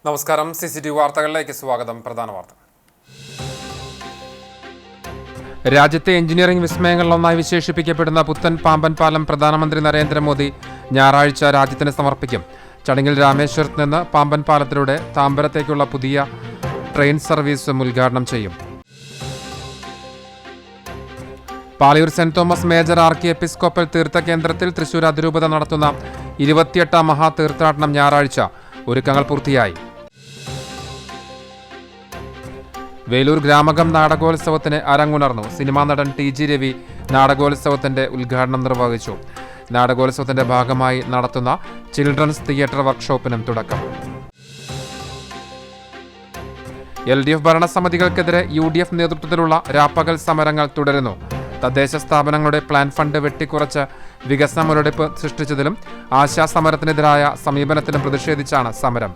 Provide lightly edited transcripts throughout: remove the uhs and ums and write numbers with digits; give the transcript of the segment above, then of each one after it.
നമസ്കാരം. CCTV വാർത്തകളിലേക്ക് സ്വാഗതം. പ്രധാന വാർത്ത. രാജ്യത്തെ എഞ്ചിനീയറിംഗ് വിസ്മയങ്ങളിലൊന്നായി വിശേഷിപ്പിക്കപ്പെടുന്ന പുത്തൻ പാമ്പൻ പാലം പ്രധാനമന്ത്രി നരേന്ദ്രമോദി ഞായറാഴ്ച രാജ്യത്തിന് സമർപ്പിക്കും. ചടങ്ങിൽ രാമേശ്വരത്ത് നിന്ന് പാമ്പൻ പാലത്തിലൂടെ താമ്പരത്തേക്കുള്ള പുതിയ ട്രെയിൻ സർവീസും ഉദ്ഘാടനം ചെയ്യും. Palayur saint Thomas major archiepiscopal തീർത്ഥകേന്ദ്രത്തിൽ തൃശൂർ അതിരൂപത നടത്തുന്ന 28ാം മഹാതീർത്ഥാടനം ഞായറാഴ്ച ഒരുക്കങ്ങൾ പൂർത്തിയായി. വേലൂർ ഗ്രാമകം നാടകോത്സവത്തിന് അരങ്ങുണർന്നു. സിനിമാ നടൻ TG രവി നാടകോത്സവത്തിന്റെ ഉദ്ഘാടനം നിർവഹിച്ചു. നാടകോത്സവത്തിന്റെ ഭാഗമായി നടത്തുന്ന ചിൽഡ്രൻസ് തിയേറ്റർ വർക്ക്ഷോപ്പിനും തുടക്കം. LDF ഭരണസമിതികൾക്കെതിരെ UDF നേതൃത്വത്തിലുള്ള രാപ്പകൽ സമരങ്ങൾ തുടരുന്നു. തദ്ദേശ സ്ഥാപനങ്ങളുടെ പ്ലാൻ ഫണ്ട് വെട്ടിക്കുറച്ച് വികസന മുരടിപ്പ് സൃഷ്ടിച്ചതിലും ആശാസമരത്തിനെതിരായ സമീപനത്തിലും പ്രതിഷേധിച്ചാണ് സമരം.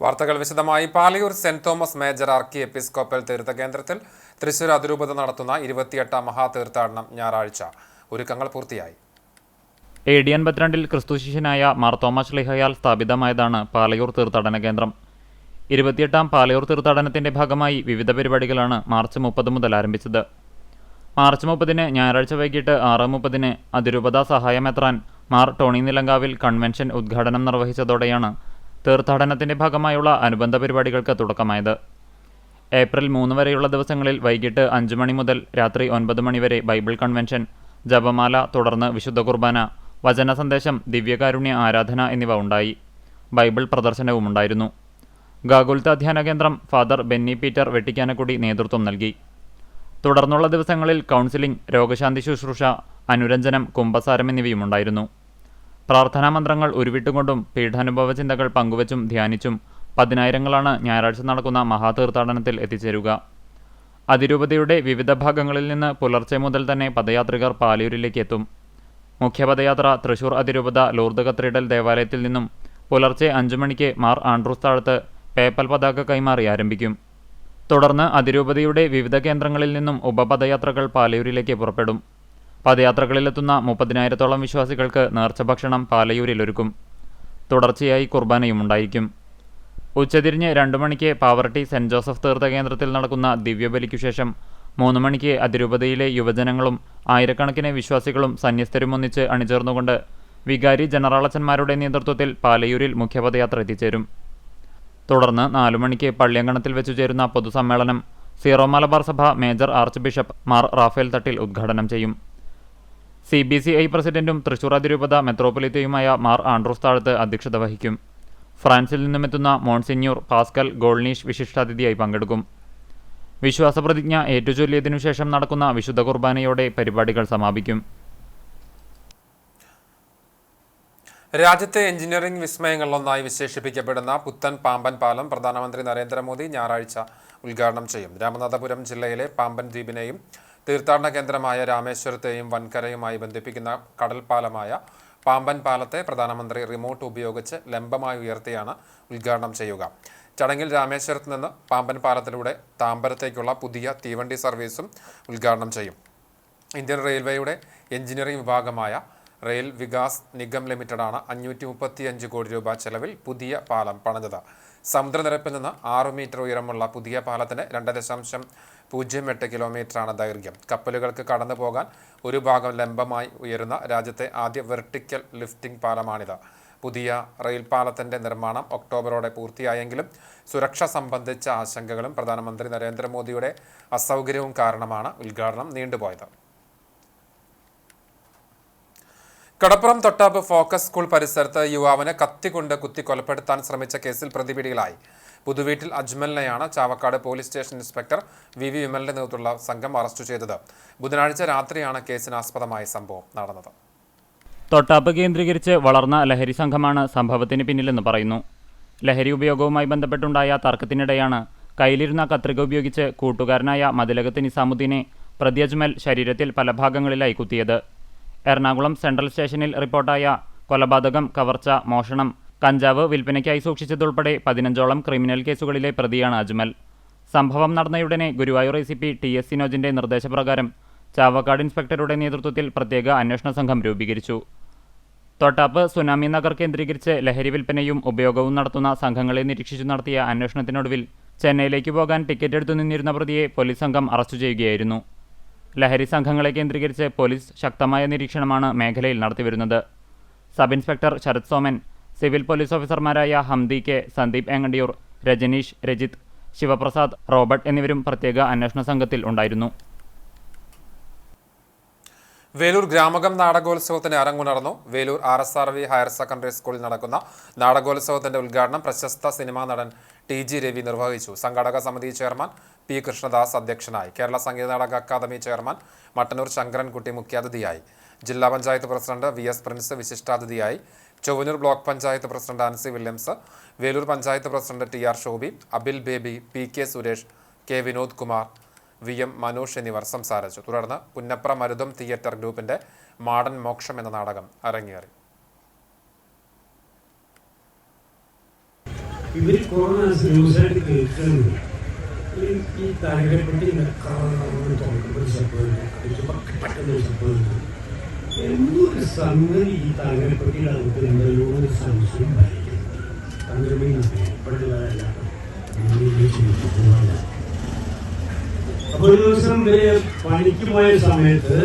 വാർത്തകൾ വിശദമായി. Palayur saint Thomas major archiepiscopal തീർത്ഥകേന്ദ്രത്തിൽ തൃശൂർ അതിരൂപത നടത്തുന്ന 28ാം മഹാതീർത്ഥാടനം ഞായറാഴ്ച ഒരുക്കങ്ങൾ പൂർത്തിയായി. AD 52 ക്രിസ്തുശിഷ്യനായ മാർ തോമസ് ശ്ലീഹയാൽ സ്ഥാപിതമായതാണ് പാലയൂർ തീർത്ഥാടന കേന്ദ്രം. 28ാം പാലയൂർ തീർത്ഥാടനത്തിന്റെ ഭാഗമായി വിവിധ പരിപാടികളാണ് മാർച്ച് 30 മുതൽ ആരംഭിച്ചത്. മാർച്ച് 30 ഞായറാഴ്ച വൈകിട്ട് 6:30 അതിരൂപത സഹായമെത്രാൻ മാർ ടോണി നിലങ്കാവിൽ കൺവെൻഷൻ ഉദ്ഘാടനം നിർവഹിച്ചതോടെയാണ് തീർത്ഥാടനത്തിന്റെ ഭാഗമായുള്ള അനുബന്ധ പരിപാടികൾക്ക് തുടക്കമായത്. ഏപ്രിൽ 3 വരെയുള്ള ദിവസങ്ങളിൽ വൈകിട്ട് 5 മണി മുതൽ രാത്രി 9 മണി വരെ ബൈബിൾ കൺവെൻഷൻ, ജപമാല, തുടർന്ന് വിശുദ്ധ കുർബാന, വചന സന്ദേശം, ദിവ്യകാരുണ്യ ആരാധന എന്നിവ ഉണ്ടായി. ബൈബിൾ പ്രദർശനവുമുണ്ടായിരുന്നു. ഗാഗുൽത്ത ധ്യാന കേന്ദ്രം ഫാദർ ബെന്നി പീറ്റർ വെട്ടിക്കാനക്കുടി നേതൃത്വം നൽകി. തുടർന്നുള്ള ദിവസങ്ങളിൽ കൗൺസിലിംഗ്, രോഗശാന്തി ശുശ്രൂഷ, അനുരഞ്ജനം, കുംഭസാരം എന്നിവയുമുണ്ടായിരുന്നു. പ്രാർത്ഥനാ മന്ത്രങ്ങൾ ഉരുവിട്ടുകൊണ്ടും പീഠാനുഭവ ചിന്തകൾ പങ്കുവച്ചും ധ്യാനിച്ചും പതിനായിരങ്ങളാണ് ഞായറാഴ്ച നടക്കുന്ന മഹാതീർത്ഥാടനത്തിൽ എത്തിച്ചേരുക. അതിരൂപതയുടെ വിവിധ ഭാഗങ്ങളിൽ നിന്ന് പുലർച്ചെ മുതൽ തന്നെ പദയാത്രികർ പാലയൂരിലേക്ക് എത്തും. മുഖ്യ പദയാത്ര തൃശൂർ അതിരൂപത ലൂർദ് കത്തീഡ്രൽ ദേവാലയത്തിൽ നിന്നും പുലർച്ചെ 5 മണിക്ക് മാർ ആൻഡ്രൂസ് താഴത്ത് പേപ്പൽ പതാക കൈമാറി ആരംഭിക്കും. തുടർന്ന് അതിരൂപതയുടെ വിവിധ കേന്ദ്രങ്ങളിൽ നിന്നും ഉപപദയാത്രകൾ പാലയൂരിലേക്ക് പുറപ്പെടും. പദയാത്രകളിലെത്തുന്ന 30,000-ഓളം വിശ്വാസികൾക്ക് നേർച്ചഭക്ഷണം പാലയൂരിലൊരുക്കും. തുടർച്ചയായി കുർബാനയുമുണ്ടായിരിക്കും. ഉച്ചതിരിഞ്ഞ് 2 മണിക്ക് പാവർട്ടി സെന്റ് ജോസഫ് തീർത്ഥകേന്ദ്രത്തിൽ നടക്കുന്ന ദിവ്യബലിക്കു ശേഷം 3 മണിക്ക് അതിരൂപതയിലെ യുവജനങ്ങളും ആയിരക്കണക്കിന് വിശ്വാസികളും സന്യസ്തരും ഒന്നിച്ച് അണിചേർന്നുകൊണ്ട് വികാരി ജനറാളച്ചന്മാരുടെ നേതൃത്വത്തിൽ പാലയൂരിൽ മുഖ്യപദയാത്ര എത്തിച്ചേരും. തുടർന്ന് 4 മണിക്ക് പള്ളിയങ്കണത്തിൽ വെച്ചു ചേരുന്ന പൊതുസമ്മേളനം സീറോ മലബാർ സഭ major archbishop Mar Raphael Thattil ഉദ്ഘാടനം ചെയ്യും. CBCI പ്രസിഡന്റും തൃശൂർ അതിരൂപത മെത്രോപൊലീത്തയുമായ മാർ ആൻഡ്രൂസ് താഴത്ത് അധ്യക്ഷത വഹിക്കും. ഫ്രാൻസിൽ നിന്നുമെത്തുന്ന മോൺസിഞ്ഞൂർ പാസ്കൽ ഗോൾനീഷ് വിശിഷ്ടാതിഥിയായി പങ്കെടുക്കും. വിശ്വാസപ്രതിജ്ഞ ഏറ്റുചൊല്ലിയതിനു ശേഷം നടക്കുന്ന വിശുദ്ധ കുർബാനയോടെ പരിപാടികൾ സമാപിക്കും. രാജ്യത്തെ എഞ്ചിനീയറിംഗ് വിസ്മയങ്ങളിലൊന്നായി വിശേഷിപ്പിക്കപ്പെടുന്ന പുത്തൻ പാമ്പൻ പാലം പ്രധാനമന്ത്രി നരേന്ദ്രമോദി ഞായറാഴ്ച ഉദ്ഘാടനം ചെയ്യും. രാമനാഥപുരം ജില്ലയിലെ പാമ്പൻ ദ്വീപിനെയും തീർത്ഥാടന കേന്ദ്രമായ രാമേശ്വരത്തെയും വൻകരയുമായി ബന്ധിപ്പിക്കുന്ന കടൽപ്പാലമായ പാമ്പൻ പാലത്തെ പ്രധാനമന്ത്രി റിമോട്ട് ഉപയോഗിച്ച് ലംബമായി ഉയർത്തിയാണ് ഉദ്ഘാടനം ചെയ്യുക. ചടങ്ങിൽ രാമേശ്വരത്ത് നിന്ന് പാമ്പൻ പാലത്തിലൂടെ താമ്പരത്തേക്കുള്ള പുതിയ തീവണ്ടി സർവീസും ഉദ്ഘാടനം ചെയ്യും. ഇന്ത്യൻ റെയിൽവേയുടെ എഞ്ചിനീയറിംഗ് വിഭാഗമായ റെയിൽ വികാസ് നിഗം ലിമിറ്റഡാണ് 535 കോടി രൂപ ചെലവിൽ പുതിയ പാലം പണിതത്. സമുദ്രനിരപ്പിൽ നിന്ന് 6 മീറ്റർ ഉയരമുള്ള പുതിയ പാലത്തിന് 2.08 കിലോമീറ്ററാണ് ദൈർഘ്യം. കപ്പലുകൾക്ക് കടന്നു പോകാൻ ഒരു ഭാഗം ലംബമായി ഉയരുന്ന രാജ്യത്തെ ആദ്യ വെർട്ടിക്കൽ ലിഫ്റ്റിംഗ് പാലമാണിത്. പുതിയ റെയിൽ പാലത്തിന്റെ നിർമ്മാണം ഒക്ടോബറോടെ പൂർത്തിയായെങ്കിലും സുരക്ഷ സംബന്ധിച്ച ആശങ്കകളും പ്രധാനമന്ത്രി നരേന്ദ്രമോദിയുടെ അസൗകര്യവും കാരണമാണ് ഉദ്ഘാടനം നീണ്ടുപോയത്. കടപ്പുറം തൊട്ടാപ്പ് ഫോക്കസ് സ്കൂൾ പരിസരത്ത് യുവാവിനെ കത്തിക്കൊണ്ട് കുത്തി കൊലപ്പെടുത്താൻ ശ്രമിച്ച കേസിൽ പ്രതിപിടികളായി. പുതുവീട്ടിൽ അജ്മലിനെയാണ് Chavakkad police station inspector VV വിമലിന്റെ നേതൃത്വത്തിലുള്ള സംഘം അറസ്റ്റ് ചെയ്തത്. ബുധനാഴ്ച രാത്രിയാണ് കേസിനാസ്പദമായ സംഭവം നടന്നത്. തൊട്ടാപ്പ് കേന്ദ്രീകരിച്ച് വളർന്ന ലഹരി സംഘമാണ് സംഭവത്തിന് പിന്നിലെന്ന് പറയുന്നു. ലഹരി ഉപയോഗവുമായി ബന്ധപ്പെട്ടുണ്ടായ തർക്കത്തിനിടെയാണ് കയ്യിലിരുന്ന കത്രിക ഉപയോഗിച്ച് കൂട്ടുകാരനായ മതിലകത്ത് നിസാമുദ്ദീനെ പ്രതി അജ്മൽ ശരീരത്തിൽ പല ഭാഗങ്ങളിലായി കുത്തിയത്. എറണാകുളം സെൻട്രൽ സ്റ്റേഷനിൽ റിപ്പോർട്ടായ കൊലപാതകം, കവർച്ച, മോഷണം, കഞ്ചാവ് വിൽപ്പനയ്ക്കായി സൂക്ഷിച്ചതുൾപ്പെടെ 15ഓളം ക്രിമിനൽ കേസുകളിലെ പ്രതിയാണ് അജ്മൽ. സംഭവം നടന്നയുടനെ ഗുരുവായൂർ ACP TS സിനോജിന്റെ നിർദ്ദേശപ്രകാരം ചാവക്കാട് ഇൻസ്പെക്ടറുടെ നേതൃത്വത്തിൽ പ്രത്യേക അന്വേഷണ സംഘം രൂപീകരിച്ചു. തോട്ടാപ്പ് സുനാമി നഗർ കേന്ദ്രീകരിച്ച് ലഹരി വിൽപ്പനയും ഉപയോഗവും നടത്തുന്ന സംഘങ്ങളെ നിരീക്ഷിച്ചു നടത്തിയ അന്വേഷണത്തിനൊടുവിൽ ചെന്നൈയിലേക്ക് പോകാൻ ടിക്കറ്റ് എടുത്തു നിന്നിരുന്ന പ്രതിയെ പോലീസ് സംഘം അറസ്റ്റ് ചെയ്യുകയായിരുന്നു. ലഹരി സംഘങ്ങളെ കേന്ദ്രീകരിച്ച് പോലീസ് ശക്തമായ നിരീക്ഷണമാണ് മേഖലയിൽ നടത്തിവരുന്നത്. Sub inspector Sarath Soman, civil police ഓഫീസർമാരായ ഹംദി കെ, സന്ദീപ് ഏങ്ങണ്ടിയൂർ, രജനീഷ്, രജിത്, ശിവപ്രസാദ്, റോബർട്ട് എന്നിവരും പ്രത്യേക അന്വേഷണ സംഘത്തിൽ ഉണ്ടായിരുന്നു. വേലൂർ ഗ്രാമകം നാടകോത്സവത്തിന് അരങ്ങുണർന്നു. വേലൂർ RSRV ഹയർ സെക്കൻഡറി സ്കൂളിൽ നടക്കുന്ന നാടകോത്സവത്തിന്റെ ഉദ്ഘാടനം പ്രശസ്ത സിനിമാ നടൻ TG രവി നിർവഹിച്ചു. സംഘാടക സമിതി ചെയർമാൻ P കൃഷ്ണദാസ് അധ്യക്ഷനായി. കേരള സംഗീത നാടക അക്കാദമി ചെയർമാൻ മട്ടന്നൂർ ശങ്കരൻകുട്ടി മുഖ്യാതിഥിയായി. ജില്ലാ പഞ്ചായത്ത് പ്രസിഡന്റ് VS പ്രിൻസ് വിശിഷ്ടാതിഥിയായി. Chowwannur block panchayat president Ancy Williams, Velur panchayat president TR Shobi, Abil Baby, PK Suresh, K Vinod Kumar, VM Manosh എന്നിവർ സംസാരിച്ചു. തുടർന്ന് പുന്നപ്ര മരുതം തിയേറ്റർ ഗ്രൂപ്പിന്റെ മാടൻ മോക്ഷം എന്ന നാടകം അരങ്ങേറി. ഇവർ കൊറോണ ന്യൂസായിട്ട് കേൾക്കുന്നത് ഈ തലകെട്ടി പെട്ടെന്നൊരു സംഭവം എന്തൊരു സംഗതി ഈ തലകെട്ടിയിൽ അവർക്ക് എന്തെല്ലോ സംശയം ഭരിക്കുന്നു. തലകെട്ടില്ല. അപ്പോൾ ഒരു ദിവസം ഇവര് പണിക്ക് പോയ സമയത്ത്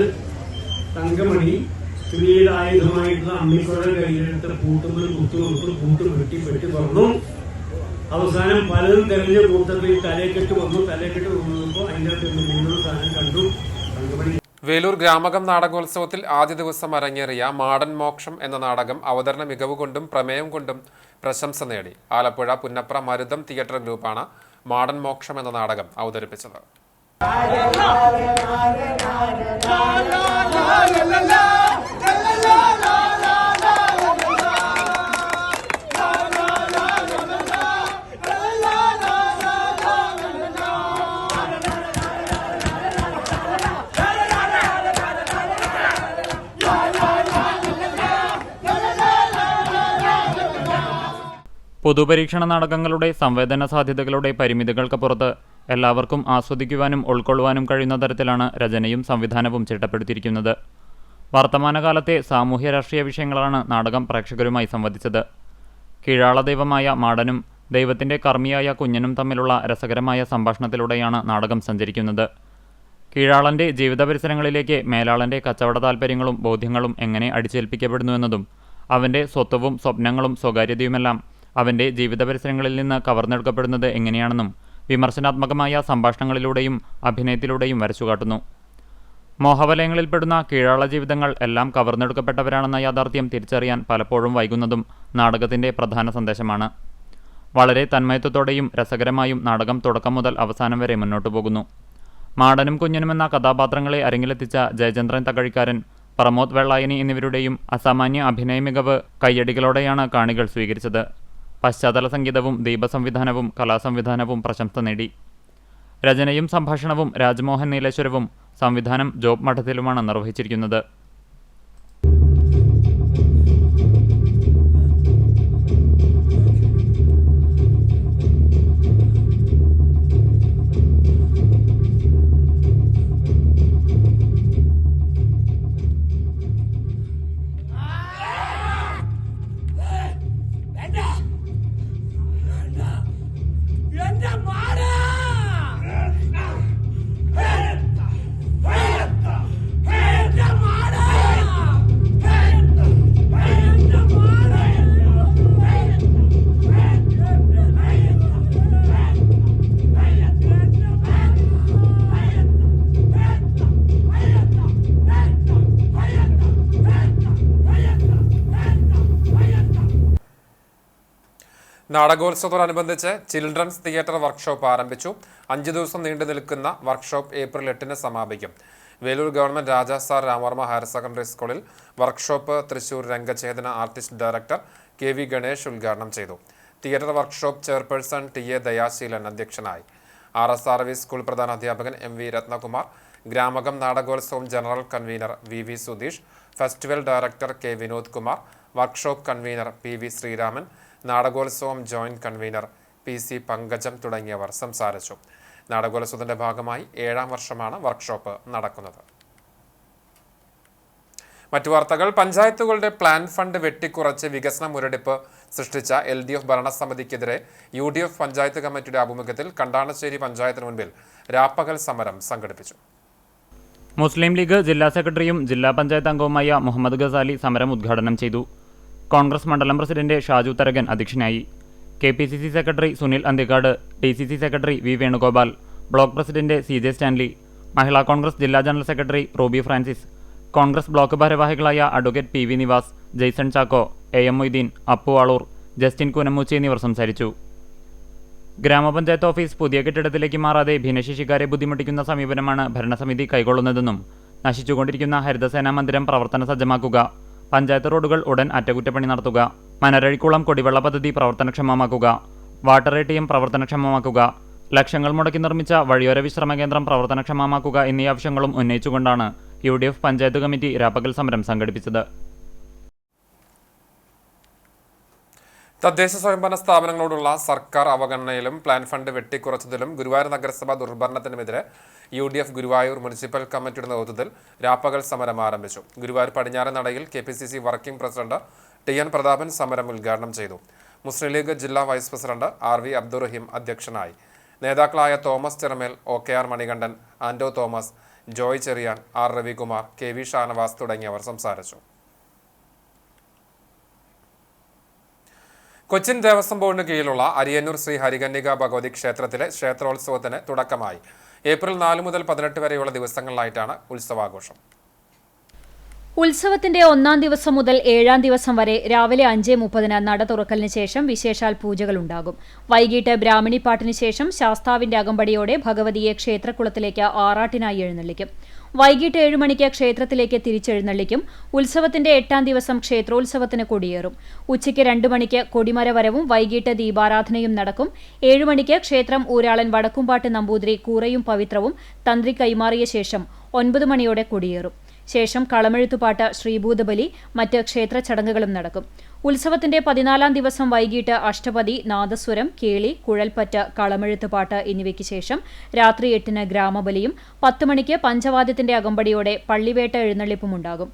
തങ്കമണി സ്ത്രീയുടെ ആയുധമായിട്ടുള്ള അമ്മിക്കുഴ കയ്യിലെടുത്ത് പൂട്ടുമ്പോൾ പൂട്ട് വെട്ടി തുറന്നു. അവസാനം പലതും തെരഞ്ഞ കൂട്ടത്തിൽ തലക്കെട്ട് വന്നു. തലക്കെട്ട് വന്നപ്പോൾ അതിൻ്റെ അകത്ത് മൂന്ന് സാധനം കണ്ടു. തങ്കമണി വേലൂർ ഗ്രാമകം നാടകോത്സവത്തിൽ ആദ്യ ദിവസം അരങ്ങേറിയ മാടൻ മോക്ഷം എന്ന നാടകം അവതരണ മികവ് കൊണ്ടും പ്രമേയം കൊണ്ടും പ്രശംസ നേടി. ആലപ്പുഴ പുന്നപ്ര മരുതം തിയേറ്റർ ഗ്രൂപ്പാണ് മാടൻ മോക്ഷം എന്ന നാടകം അവതരിപ്പിച്ചത്. പൊതുപരീക്ഷണ നാടകങ്ങളുടെ സംവേദന സാധ്യതകളുടെ പരിമിതികൾക്ക് പുറത്ത് എല്ലാവർക്കും ആസ്വദിക്കുവാനും ഉൾക്കൊള്ളുവാനും കഴിയുന്ന തരത്തിലാണ് രചനയും സംവിധാനവും ചിട്ടപ്പെടുത്തിയിരിക്കുന്നത്. വർത്തമാനകാലത്തെ സാമൂഹ്യ രാഷ്ട്രീയ വിഷയങ്ങളാണ് നാടകം പ്രേക്ഷകരുമായി സംവദിച്ചത്. കീഴാള ദൈവമായ മാടനും ദൈവത്തിൻ്റെ കർമ്മിയായ കുഞ്ഞനും തമ്മിലുള്ള രസകരമായ സംഭാഷണത്തിലൂടെയാണ് നാടകം സഞ്ചരിക്കുന്നത്. കീഴാളൻ്റെ ജീവിത പരിസരങ്ങളിലേക്ക് മേലാളൻ്റെ കച്ചവട താൽപ്പര്യങ്ങളും ബോധ്യങ്ങളും എങ്ങനെ അടിച്ചേൽപ്പിക്കപ്പെടുന്നുവെന്നതും അവൻ്റെ സ്വത്വവും സ്വപ്നങ്ങളും സ്വകാര്യതയുമെല്ലാം അവൻ്റെ ജീവിത പരിസരങ്ങളിൽ നിന്ന് കവർന്നെടുക്കപ്പെടുന്നത് എങ്ങനെയാണെന്നും വിമർശനാത്മകമായ സംഭാഷണങ്ങളിലൂടെയും അഭിനയത്തിലൂടെയും വരച്ചുകാട്ടുന്നു. മോഹവലയങ്ങളിൽപ്പെടുന്ന കീഴാള ജീവിതങ്ങൾ എല്ലാം കവർന്നെടുക്കപ്പെട്ടവരാണെന്ന യാഥാർത്ഥ്യം തിരിച്ചറിയാൻ പലപ്പോഴും വൈകുന്നതും നാടകത്തിൻ്റെ പ്രധാന സന്ദേശമാണ്. വളരെ തന്മയത്വത്തോടെയും രസകരമായും നാടകം തുടക്കം മുതൽ അവസാനം വരെ മുന്നോട്ടു പോകുന്നു. മാടനും കുഞ്ഞനുമെന്ന കഥാപാത്രങ്ങളെ അരങ്ങിലെത്തിച്ച ജയചന്ദ്രൻ തകഴിക്കാരൻ, പ്രമോദ് വെള്ളായനി എന്നിവരുടെയും അസാമാന്യ അഭിനയ മികവ് കയ്യടികളോടെയാണ് കാണികൾ സ്വീകരിച്ചത്. പശ്ചാത്തല സംഗീതവും ദീപസംവിധാനവും കലാസംവിധാനവും പ്രശംസ നേടി. രചനയും സംഭാഷണവും രാജ്മോഹൻ നീലേശ്വരവും, സംവിധാനം ജോബ് മഠത്തിലുമാണ് നിർവഹിച്ചിരിക്കുന്നത്. നാടകോത്സവത്തോടനുബന്ധിച്ച് ചിൽഡ്രൻസ് തിയേറ്റർ വർക്ക്ഷോപ്പ് ആരംഭിച്ചു. 5 ദിവസം നീണ്ടു നിൽക്കുന്ന വർക്ക്ഷോപ്പ് ഏപ്രിൽ 8 സമാപിക്കും. Velur government Raja sir Ramavarma higher secondary സ്കൂളിൽ workshop Thrissur Rangachetana artist director KV Ganesh ഉദ്ഘാടനം ചെയ്തു. Theatre workshop chairperson TA Dayaseelan അധ്യക്ഷനായി. RSRV സ്കൂൾ പ്രധാനാധ്യാപകൻ MV രത്നകുമാർ, ഗ്രാമകം നാടകോത്സവം general convener VV Sudheesh, festival director K Vinod Kumar, workshop convener PV Sreeraman, നാടകോത്സവം ജോയിന്റ് കൺവീനർ PC പങ്കജം തുടങ്ങിയവർ സംസാരിച്ചു. നാടകോത്സവത്തിന്റെ ഭാഗമായി 7ാം വർഷമാണ് വർക്ക്ഷോപ്പ് നടക്കുന്നത്. മറ്റു വാർത്തകൾ. പഞ്ചായത്തുകളുടെ പ്ലാൻ ഫണ്ട് വെട്ടിക്കുറച്ച് വികസന മുരടിപ്പ് സൃഷ്ടിച്ച LDF ഭരണസമിതിക്കെതിരെ UDF പഞ്ചായത്ത് കമ്മിറ്റിയുടെ ആഭിമുഖ്യത്തിൽ കണ്ടാണശ്ശേരി പഞ്ചായത്തിന് മുൻപിൽ രാപ്പകൽ സമരം സംഘടിപ്പിച്ചു. മുസ്ലിം ലീഗ് ജില്ലാ സെക്രട്ടറിയും ജില്ലാ പഞ്ചായത്ത് അംഗവുമായ മുഹമ്മദ് ഗസാലി സമരം ഉദ്ഘാടനം ചെയ്തു. കോൺഗ്രസ് മണ്ഡലം പ്രസിഡന്റ് ഷാജു തരകൻ അധ്യക്ഷനായി. KPCC secretary Sunil Anthikad, DCC secretary V Venugopal, block president CJ Stanley, Mahila Congress ജില്ലാ general secretary Ruby Francis, Congress block ഭാരവാഹികളായ advocate PV Nivas, Jaison Chacko, AM Moideen, Appu Aloor, Justin Kunamoochi എന്നിവർ സംസാരിച്ചു. ഗ്രാമപഞ്ചായത്ത് ഓഫീസ് പുതിയ കെട്ടിടത്തിലേക്ക് മാറാതെ ഭിന്നശേഷിക്കാരെ ബുദ്ധിമുട്ടിക്കുന്ന സമീപനമാണ് ഭരണസമിതി കൈക്കൊള്ളുന്നതെന്നും നശിച്ചുകൊണ്ടിരിക്കുന്ന ഹരിതസേനാ മന്ദിരം പ്രവർത്തന സജ്ജമാക്കുക, പഞ്ചായത്ത് റോഡുകൾ ഉടൻ അറ്റകുറ്റപ്പണി നടത്തുക, മനരഴിക്കുളം കുടിവെള്ള പദ്ധതി പ്രവർത്തനക്ഷമമാക്കുക, വാട്ടർ ATM പ്രവർത്തനക്ഷമമാക്കുക, ലക്ഷങ്ങൾ മുടക്കി നിർമ്മിച്ച വഴിയോര വിശ്രമ കേന്ദ്രം പ്രവർത്തനക്ഷമമാക്കുക എന്നീ ആവശ്യങ്ങളും ഉന്നയിച്ചുകൊണ്ടാണ് UDF പഞ്ചായത്ത് കമ്മിറ്റി രാപ്പകൽ സമരം സംഘടിപ്പിച്ചത്. തദ്ദേശ സ്വയംഭരണ സ്ഥാപനങ്ങളോടുള്ള സർക്കാർ അവഗണനയിലും പ്ലാൻ ഫണ്ട് വെട്ടിക്കുറച്ചതിലും ഗുരുവായൂർ നഗരസഭ ദുർഭരണത്തിനുമെതിരെ UDF ഗുരുവായൂർ മുനിസിപ്പൽ കമ്മിറ്റിയുടെ നേതൃത്വത്തിൽ രാപ്പകൽ സമരം ആരംഭിച്ചു. ഗുരുവായൂർ പടിഞ്ഞാറൻ നടയിൽ KPCC working president TN Prathapan സമരം ഉദ്ഘാടനം ചെയ്തു. മുസ്ലിം ലീഗ് ജില്ലാ വൈസ് പ്രസിഡന്റ് RV അബ്ദുറഹീം അധ്യക്ഷനായി. നേതാക്കളായ Thomas Cheramel, OKR Manikandan, Ando Thomas, Joy Cherian, R Ravikumar, KV Shanavas തുടങ്ങിയവർ സംസാരിച്ചു. കൊച്ചിൻ ദേവസ്വം ബോർഡിന് കീഴിലുള്ള അരിയന്നൂർ ശ്രീ ഹരികന്യക ഭഗവതി ക്ഷേത്രത്തിലെ ക്ഷേത്രോത്സവത്തിന് തുടക്കമായി. ഏപ്രിൽ 4 മുതൽ 18 വരെയുള്ള ദിവസങ്ങളിലായിട്ടാണ് ഉത്സവാഘോഷം. ഉത്സവത്തിന്റെ 1-ാം ദിവസം മുതൽ 7-ാം ദിവസം വരെ രാവിലെ 5:30 നട തുറക്കലിന് ശേഷം വിശേഷാൽ പൂജകളുണ്ടാകും. വൈകിട്ട് ബ്രാഹ്മണിപ്പാട്ടിന് ശേഷം ശാസ്താവിന്റെ അകമ്പടിയോടെ ഭഗവതിയെ ക്ഷേത്രക്കുളത്തിലേക്ക് ആറാട്ടിനായി എഴുന്നള്ളിക്കും. വൈകിട്ട് 7 മണിക്ക് ക്ഷേത്രത്തിലേക്ക് തിരിച്ചെഴുന്നള്ളിക്കും. ഉത്സവത്തിന്റെ 8-ാം ദിവസം ക്ഷേത്രോത്സവത്തിന് കൊടിയേറും. ഉച്ചയ്ക്ക് 2 മണിക്ക് കൊടിമരവരവും വൈകിട്ട് ദീപാരാധനയും നടക്കും. 7 മണിക്ക് ക്ഷേത്രം ഊരാളൻ വടക്കുംപാട്ട് നമ്പൂതിരി കൂറയും പവിത്രവും തന്ത്രി കൈമാറിയ ശേഷം 9 മണിയോടെ കൊടിയേറും. ശേഷം കളമെഴുത്തുപാട്ട്, ശ്രീഭൂതബലി, മറ്റ് ക്ഷേത്ര ചടങ്ങുകളും നടക്കും. ഉത്സവത്തിന്റെ 14-ാം ദിവസം വൈകിട്ട് അഷ്ടപതി, നാദസ്വരം, കേളി, കുഴൽപ്പറ്റ്, കളമെഴുത്തുപാട്ട് എന്നിവയ്ക്ക് ശേഷം രാത്രി 8-ന് ഗ്രാമബലിയും 10 മണിക്ക് പഞ്ചവാദ്യത്തിന്റെ അകമ്പടിയോടെ പള്ളിവേട്ട എഴുന്നള്ളിപ്പുമുണ്ടാകും.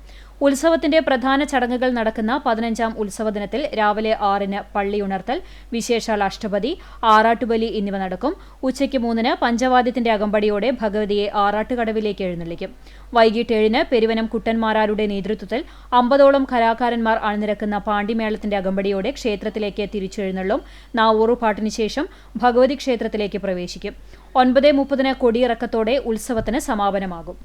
ഉത്സവത്തിന്റെ പ്രധാന ചടങ്ങുകൾ നടക്കുന്ന 15-ാം ഉത്സവ ദിനത്തിൽ രാവിലെ 6-ന് പള്ളി ഉണർത്തൽ, വിശേഷാൽ അഷ്ടപതി, ആറാട്ടുബലി എന്നിവ നടക്കും. ഉച്ചയ്ക്ക് 3-ന് പഞ്ചവാദ്യത്തിന്റെ അകമ്പടിയോടെ ഭഗവതിയെ ആറാട്ടുകടവിലേക്ക് എഴുന്നള്ളിക്കും. വൈകിട്ട് 7-ന് പെരുവനം കുട്ടന്മാരാരുടെ നേതൃത്വത്തിൽ 50ഓളം കലാകാരന്മാർ അണിനിരക്കുന്ന പാണ്ടിമേളത്തിന്റെ അകമ്പടിയോടെ ക്ഷേത്രത്തിലേക്ക് തിരിച്ചെഴുന്നള്ളും. നാവൂറുപാട്ടിന് ശേഷം ഭഗവതി ക്ഷേത്രത്തിലേക്ക് പ്രവേശിക്കും. 9:30-ന് കൊടിയിറക്കത്തോടെ ഉത്സവത്തിന് സമാപനമാകും.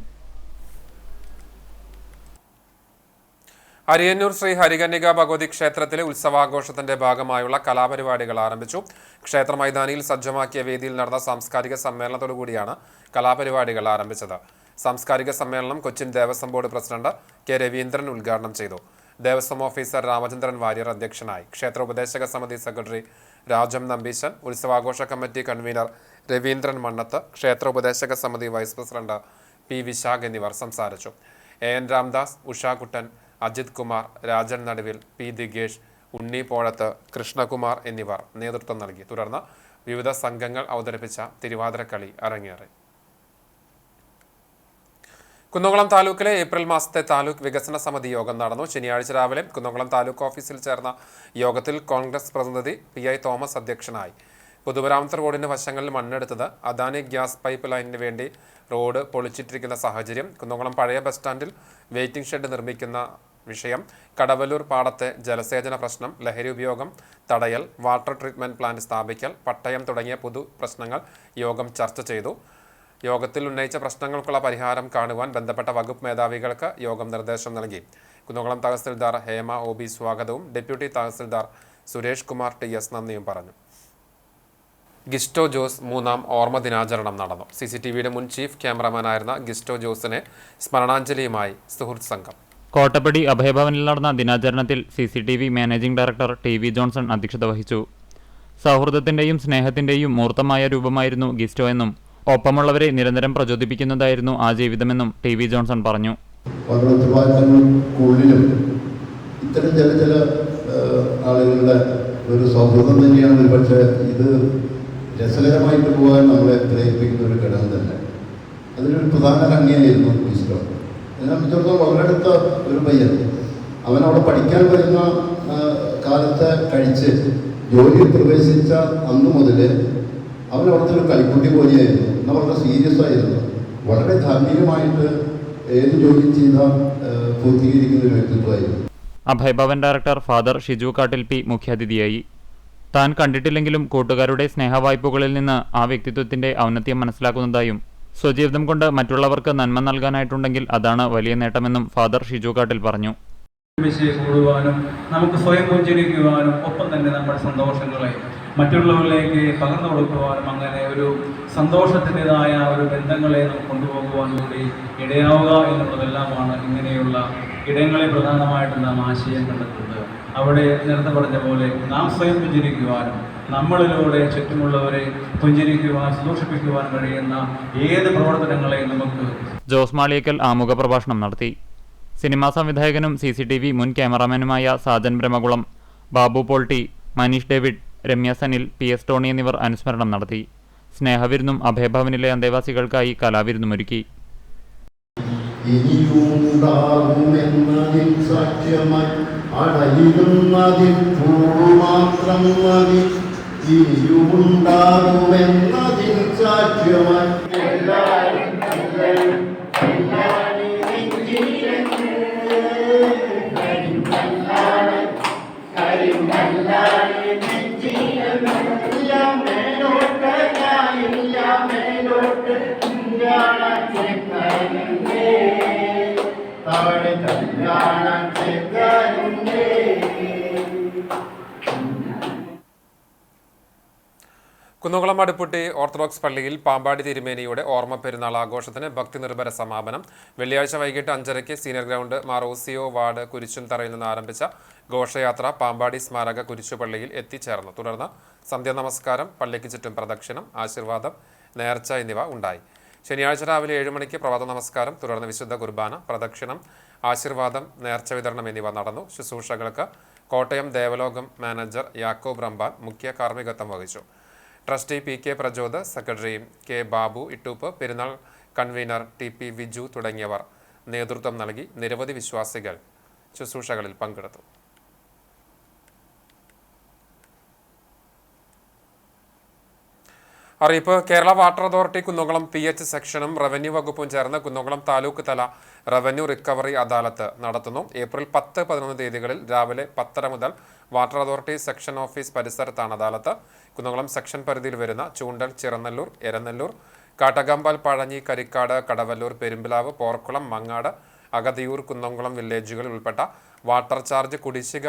അരിയന്നൂർ ശ്രീ ഹരികന്യക ഭഗവതി ക്ഷേത്രത്തിലെ ഉത്സവാഘോഷത്തിന്റെ ഭാഗമായുള്ള കലാപരിപാടികൾ ആരംഭിച്ചു. ക്ഷേത്ര മൈതാനിയിൽ സജ്ജമാക്കിയ വേദിയിൽ നടന്ന സാംസ്കാരിക സമ്മേളനത്തോടുകൂടിയാണ് കലാപരിപാടികൾ ആരംഭിച്ചത്. സാംസ്കാരിക സമ്മേളനം Cochin Devaswom board president K Raveendran ഉദ്ഘാടനം ചെയ്തു. ദേവസ്വം ഓഫീസർ രാമചന്ദ്രൻ വാര്യർ അധ്യക്ഷനായി. ക്ഷേത്ര ഉപദേശക സമിതി സെക്രട്ടറി രാജം നമ്പീശൻ, ഉത്സവാഘോഷ കമ്മിറ്റി കൺവീനർ രവീന്ദ്രൻ മണ്ണത്ത്, ക്ഷേത്ര ഉപദേശക സമിതി വൈസ് പ്രസിഡന്റ് P വിശാഖ് എന്നിവർ സംസാരിച്ചു. AN രാംദാസ്, ഉഷാകുട്ടൻ, അജിത് കുമാർ, രാജൻ നടുവിൽ, P ദിഗേഷ്, ഉണ്ണി പോഴത്ത്, കൃഷ്ണകുമാർ എന്നിവർ നേതൃത്വം നൽകി. തുടർന്ന് വിവിധ സംഘങ്ങൾ അവതരിപ്പിച്ച തിരുവാതിരക്കളി അരങ്ങേറി. കുന്നംകുളം താലൂക്കിലെ ഏപ്രിൽ മാസത്തെ താലൂക്ക് വികസന സമിതി യോഗം നടന്നു. ശനിയാഴ്ച രാവിലെ കുന്നംകുളം താലൂക്ക് ഓഫീസിൽ ചേർന്ന യോഗത്തിൽ കോൺഗ്രസ് പ്രതിനിധി PI തോമസ് അധ്യക്ഷനായി. പൊതുമരാമത്ത് റോഡിന് വശങ്ങളിൽ മണ്ണെടുത്തത്, അദാനി ഗ്യാസ് പൈപ്പ് ലൈനിന് വേണ്ടി റോഡ് പൊളിച്ചിട്ടിരിക്കുന്ന സാഹചര്യം, കുന്നംകുളം പഴയ ബസ് സ്റ്റാൻഡിൽ വെയിറ്റിംഗ് ഷെഡ് നിർമ്മിക്കുന്ന വിഷയം, കടവല്ലൂർ പാടത്തെ ജലസേചന പ്രശ്നം, ലഹരി ഉപയോഗം തടയൽ, വാട്ടർ ട്രീറ്റ്മെന്റ് പ്ലാന്റ് സ്ഥാപിക്കൽ, പട്ടയം തുടങ്ങിയ പൊതു പ്രശ്നങ്ങൾ യോഗം ചർച്ച ചെയ്തു. യോഗത്തിൽ ഉന്നയിച്ച പ്രശ്നങ്ങൾക്കുള്ള പരിഹാരം കാണുവാൻ ബന്ധപ്പെട്ട വകുപ്പ് മേധാവികൾക്ക് യോഗം നിർദ്ദേശം നൽകി. കുന്നംകുളം തഹസിൽദാർ ഹേമ OB സ്വാഗതവും ഡെപ്യൂട്ടി തഹസിൽദാർ സുരേഷ് കുമാർ TS നന്ദിയും പറഞ്ഞു. ഗിസ്റ്റോ ജോസ് 3-ാം ഓർമ്മ ദിനാചരണം നടന്നു. CCTVയുടെ മുൻ ചീഫ് ക്യാമറമാനായിരുന്ന ഗിസ്റ്റോ ജോസിനെ സ്മരണാഞ്ജലിയുമായി സുഹൃത്ത് സംഘം. കോട്ടപ്പടി അഭയഭവനിൽ നടന്ന ദിനാചരണത്തിൽ CCTV managing director TV Johnson അധ്യക്ഷത വഹിച്ചു. സൗഹൃദത്തിന്റെയും സ്നേഹത്തിന്റെയും മൂർത്തമായ രൂപമായിരുന്നു ഗിസ്റ്റോ എന്നും ഒപ്പമുള്ളവരെ നിരന്തരം പ്രചോദിപ്പിക്കുന്നതായിരുന്നു ആ ജീവിതമെന്നും TV ജോൺസൺ പറഞ്ഞു. വളരെ ഉത്തരവാദിത്തങ്ങൾക്കുള്ളിലും ഇത്തരം ചില ആളുകളുടെ ഒരു സൗഹൃദം തന്നെയാണ് ഒരുപക്ഷെ ഇത് രസകരമായിട്ട് പോകാൻ നമ്മളെ പ്രേരിപ്പിക്കുന്ന ഒരു ഘടകം തന്നെ. അതിലൊരു പ്രധാന കണ്ണിയായിരുന്നു ഗിസ്റ്റോ. എന്നെ സംബന്ധിച്ചിടത്തോളം വളരെ അടുത്ത ഒരു പയ്യൻ. അവൻ അവിടെ പഠിക്കാൻ വരുന്ന കാലത്തെ കഴിച്ച് ജോലിയിൽ പ്രവേശിച്ച അന്ന് മുതൽ അവൻ അവിടുത്തെ ഒരു കളിക്കുട്ടി പോലെയായിരുന്നു. എന്നാൽ വളരെ സീരിയസ് ആയിരുന്നു. വളരെ ധാർമ്മികമായിട്ട് ഏത് ജോലി ചെയ്താൽ പൂർത്തീകരിക്കുന്ന ഒരു വ്യക്തിത്വമായിരുന്നു. അഭയഭവൻ ഡയറക്ടർ ഫാദർ ഷിജു കാട്ടിൽ പി മുഖ്യാതിഥിയായി. താൻ കണ്ടിട്ടില്ലെങ്കിലും കൂട്ടുകാരുടെ സ്നേഹവായ്പകളിൽ നിന്ന് ആ വ്യക്തിത്വത്തിന്റെ ഔന്നത്യം മനസ്സിലാക്കുന്നതായും സ്വജീവിതം കൊണ്ട് മറ്റുള്ളവർക്ക് നന്മ നൽകാനായിട്ടുണ്ടെങ്കിൽ അതാണ് വലിയ നേട്ടമെന്നും ഫാദർ ഷിജു കാട്ടിൽ പറഞ്ഞു. കൂടുവാനും നമുക്ക് സ്വയം പുഞ്ചിരിക്കുവാനും ഒപ്പം തന്നെ നമ്മുടെ സന്തോഷങ്ങളെ മറ്റുള്ളവരിലേക്ക് പകർന്നു കൊടുക്കുവാനും അങ്ങനെ ഒരു സന്തോഷത്തിൻ്റെതായ ഒരു ബന്ധങ്ങളെ നമുക്ക് കൊണ്ടുപോകുവാൻ കൂടി ഇടയാവുക എന്നുള്ളതെല്ലാമാണ് ഇങ്ങനെയുള്ള ഇടങ്ങളെ പ്രധാനമായിട്ട് നാം ആശയം കണ്ടെത്തുന്നത്. അവിടെ നേരത്തെ പറഞ്ഞ പോലെ നാം സ്വയം പുഞ്ചിരിക്കുവാനും നമ്മളിലൂടെ ചുറ്റുമുള്ളവരെ പുഞ്ചിരിക്കുവാൻ സന്തോഷിപ്പിക്കുവാൻ കഴിയുന്ന ഏത് പ്രവർത്തനങ്ങളെയും നമുക്ക്. ജോസ് മാളിയേക്കൽ ആമുഖ പ്രഭാഷണം നടത്തി. സിനിമാ സംവിധായകനും CCTV മുൻ ക്യാമറാമാനുമായ Sajan Brahmakulam, Babu Polty, Maneesh David, Ramya Sanil, PS Tony എന്നിവർ അനുസ്മരണം നടത്തി. സ്നേഹവിരുന്നും അഭയഭവനിലെ അന്തേവാസികൾക്കായി കലാവിരുന്നുമൊരുക്കി. ഇനിയുണ്ടാകുമെന്നതിൻ സാക്ഷ്യമായി അടയിരുന്നതിൽ മാത്രം മതി. ഇനിയുണ്ടാകുമെന്നതിൻ സാക്ഷ്യമായി കുന്നംകുളം അടുപ്പുട്ടി ഓർത്തഡോക്സ് പള്ളിയിൽ പാമ്പാടി തിരുമേനിയുടെ ഓർമ്മ പെരുന്നാൾ ആഘോഷത്തിന് ഭക്തി നിർഭര സമാപനം. വെള്ളിയാഴ്ച വൈകിട്ട് 5:30 സീനിയർ ഗ്രൗണ്ട് മാറോസിയോ വാർഡ് കുരിശുംതറയിൽ നിന്ന് ആരംഭിച്ച ഘോഷയാത്ര പാമ്പാടി സ്മാരക കുരിശുപള്ളിയിൽ എത്തിച്ചേർന്നു. തുടർന്ന് സന്ധ്യാ നമസ്കാരം, പള്ളിക്ക് ചുറ്റും പ്രദക്ഷിണം, ആശീർവാദം, നേർച്ച എന്നിവ ഉണ്ടായി. ശനിയാഴ്ച രാവിലെ 7 മണിക്ക് പ്രഭാത നമസ്കാരം, തുടർന്ന് വിശുദ്ധ കുർബാന, പ്രദക്ഷിണം, ആശീർവാദം, നേർച്ച വിതരണം എന്നിവ നടന്നു. ശുശ്രൂഷകൾക്ക് കോട്ടയം ദേവലോകം മാനേജർ യാക്കോബ് റമ്പാൻ മുഖ്യ കാർമ്മികത്വം വഹിച്ചു. Trustee PK Prachod, secretary K Babu Ittoop, പെരുന്നാൾ കൺവീനർ TP വിജു തുടങ്ങിയവർ നേതൃത്വം നൽകി. നിരവധി വിശ്വാസികൾ ശുശ്രൂഷകളിൽ പങ്കെടുത്തു. അറിയിപ്പ്. Kerala water authority Kunnamkulam PH സെക്ഷനും റവന്യൂ വകുപ്പും ചേർന്ന് കുന്നംകുളം താലൂക്ക് തല റവന്യൂ റിക്കവറി അദാലത്ത് നടത്തുന്നു. ഏപ്രിൽ 10, 11 തീയതികളിൽ രാവിലെ 10:30 മുതൽ വാട്ടർ അതോറിറ്റി സെക്ഷൻ ഓഫീസ് പരിസരത്താണ് അദാലത്ത്. കുന്നംകുളം സെക്ഷൻ പരിധിയിൽ വരുന്ന ചൂണ്ടൽ, ചിറനല്ലൂർ, എരനല്ലൂർ, കാട്ടകമ്പാൽ, പഴഞ്ഞി, കരിക്കാട്, കടവല്ലൂർ, പെരുമ്പിലാവ്, പോർക്കുളം, മങ്ങാട്, അഗതിയൂർ, കുന്നംകുളം വില്ലേജുകളിൽ ഉൾപ്പെട്ട വാട്ടർ ചാർജ് കുടിശ്ശിക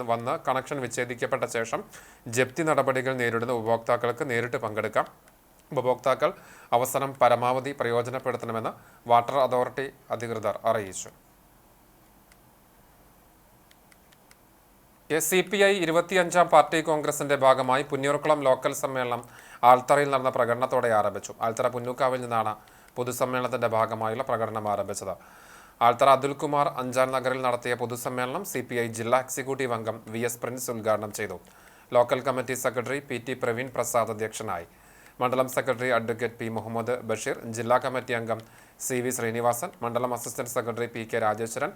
വന്ന് കണക്ഷൻ വിച്ഛേദിക്കപ്പെട്ട ശേഷം ജപ്തി നടപടികൾ നേരിടുന്ന ഉപഭോക്താക്കൾക്ക് നേരിട്ട് പങ്കെടുക്കാം. ഉപഭോക്താക്കൾ അവസരം പരമാവധി പ്രയോജനപ്പെടുത്തണമെന്ന് വാട്ടർ അതോറിറ്റി അധികൃതർ അറിയിച്ചു. CPI 25ാം പാർട്ടി കോൺഗ്രസിന്റെ ഭാഗമായി പുന്നൂർക്കുളം ലോക്കൽ സമ്മേളനം ആൽത്തറയിൽ നടന്ന പ്രകടനത്തോടെ ആരംഭിച്ചു. ആൽത്തറ പുന്നൂക്കാവിൽ നിന്നാണ് പൊതുസമ്മേളനത്തിന്റെ ഭാഗമായുള്ള പ്രകടനം ആരംഭിച്ചത്. ആൽത്തറ അബ്ദുൽകുമാർ അഞ്ചാൻ നഗറിൽ നടത്തിയ പൊതുസമ്മേളനം CPI ജില്ലാ എക്സിക്യൂട്ടീവ് അംഗം VS പ്രിൻസ് ഉദ്ഘാടനം ചെയ്തു. Local committee secretary PT Praveen Prasad അധ്യക്ഷനായി. മണ്ഡലം secretary advocate P Muhammad Basheer, ജില്ലാ കമ്മിറ്റി അംഗം CV ശ്രീനിവാസൻ, മണ്ഡലം അസിസ്റ്റന്റ് സെക്രട്ടറി PK രാജേശ്വരൻ,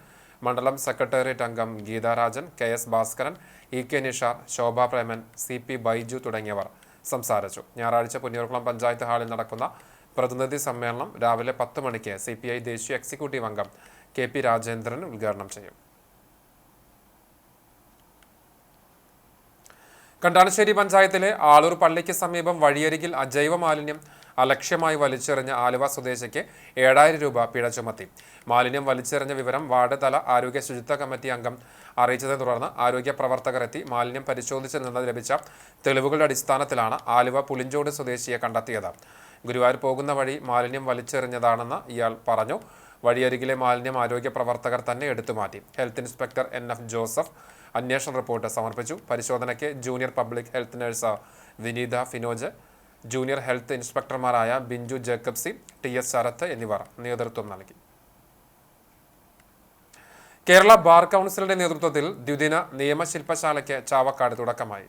മണ്ഡലം സെക്രട്ടേറിയറ്റ് അംഗം ഗീതാരാജൻ, KS ഭാസ്കരൻ, EK നിഷാർ, ശോഭ പ്രേമൻ, CP ബൈജു തുടങ്ങിയവർ സംസാരിച്ചു. ഞായറാഴ്ച പുന്നൂർക്കുളം പഞ്ചായത്ത് ഹാളിൽ നടക്കുന്ന പ്രതിനിധി സമ്മേളനം രാവിലെ 10 മണിക്ക് CPI ദേശീയ എക്സിക്യൂട്ടീവ് അംഗം KP രാജേന്ദ്രൻ ഉദ്ഘാടനം ചെയ്യും. കണ്ടാണശ്ശേരി പഞ്ചായത്തിലെ ആളൂർ പള്ളിക്ക് സമീപം വഴിയരികിൽ അജൈവ മാലിന്യം അലക്ഷ്യമായി വലിച്ചെറിഞ്ഞ ആലുവ സ്വദേശിക്ക് 7000 രൂപ പിഴ ചുമത്തി. മാലിന്യം വലിച്ചെറിഞ്ഞ വിവരം വാർഡ് തല ആരോഗ്യ ശുചിത്വ കമ്മിറ്റി അംഗം അറിയിച്ചതിനെ തുടർന്ന് ആരോഗ്യ പ്രവർത്തകർ എത്തി മാലിന്യം പരിശോധിച്ചു നിന്ന് ലഭിച്ച തെളിവുകളുടെ അടിസ്ഥാനത്തിലാണ് ആലുവ പുളിഞ്ചോട് സ്വദേശിയെ കണ്ടെത്തിയത്. ഗുരുവായൂർ പോകുന്ന വഴി മാലിന്യം വലിച്ചെറിഞ്ഞതാണെന്ന് ഇയാൾ പറഞ്ഞു. വഴിയരികിലെ മാലിന്യം ആരോഗ്യ പ്രവർത്തകർ തന്നെ എടുത്തുമാറ്റി. ഹെൽത്ത് ഇൻസ്പെക്ടർ NF ജോസഫ് അന്വേഷണ റിപ്പോർട്ട് സമർപ്പിച്ചു. പരിശോധനയ്ക്ക് junior public health nurse Vineetha Finoj, junior health ഇൻസ്പെക്ടർമാരായ ബിഞ്ചു ജേക്കബ്സി, TS ശരത്ത് എന്നിവർ നേതൃത്വം നൽകി. കേരള ബാർ കൗൺസിലിന്റെ നേതൃത്വത്തിൽ ദ്വിദിന നിയമശില്പശാലയ്ക്ക് ചാവക്കാട് തുടക്കമായി.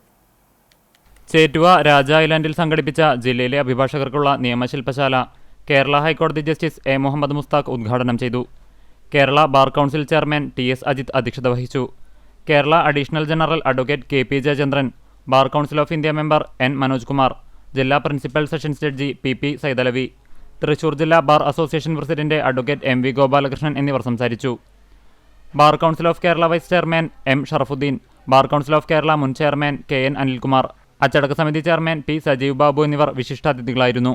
ചേറ്റുവ രാജ ഐലൻഡിൽ സംഘടിപ്പിച്ച ജില്ലയിലെ അഭിഭാഷകർക്കുള്ള നിയമശില്പശാല കേരള ഹൈക്കോടതി ജസ്റ്റിസ് A മുഹമ്മദ് മുസ്താഖ് ഉദ്ഘാടനം ചെയ്തു. Kerala bar council chairman TS Ajith അധ്യക്ഷത വഹിച്ചു. Kerala additional general advocate KP Jayachandran, bar council of India member N Manoj Kumar, ജില്ലാ principal sessions judge PP Saithalavi, Thrissur ജില്ലാ bar association president advocate MV Gopalakrishnan എന്നിവർ സംസാരിച്ചു. Bar council of Kerala vice chairman M Sharafudheen, bar council of Kerala മുൻ chairman KN Anilkumar, അച്ചടക്ക സമിതി chairman P Sajeev Babu എന്നിവർ വിശിഷ്ടാതിഥികളായിരുന്നു.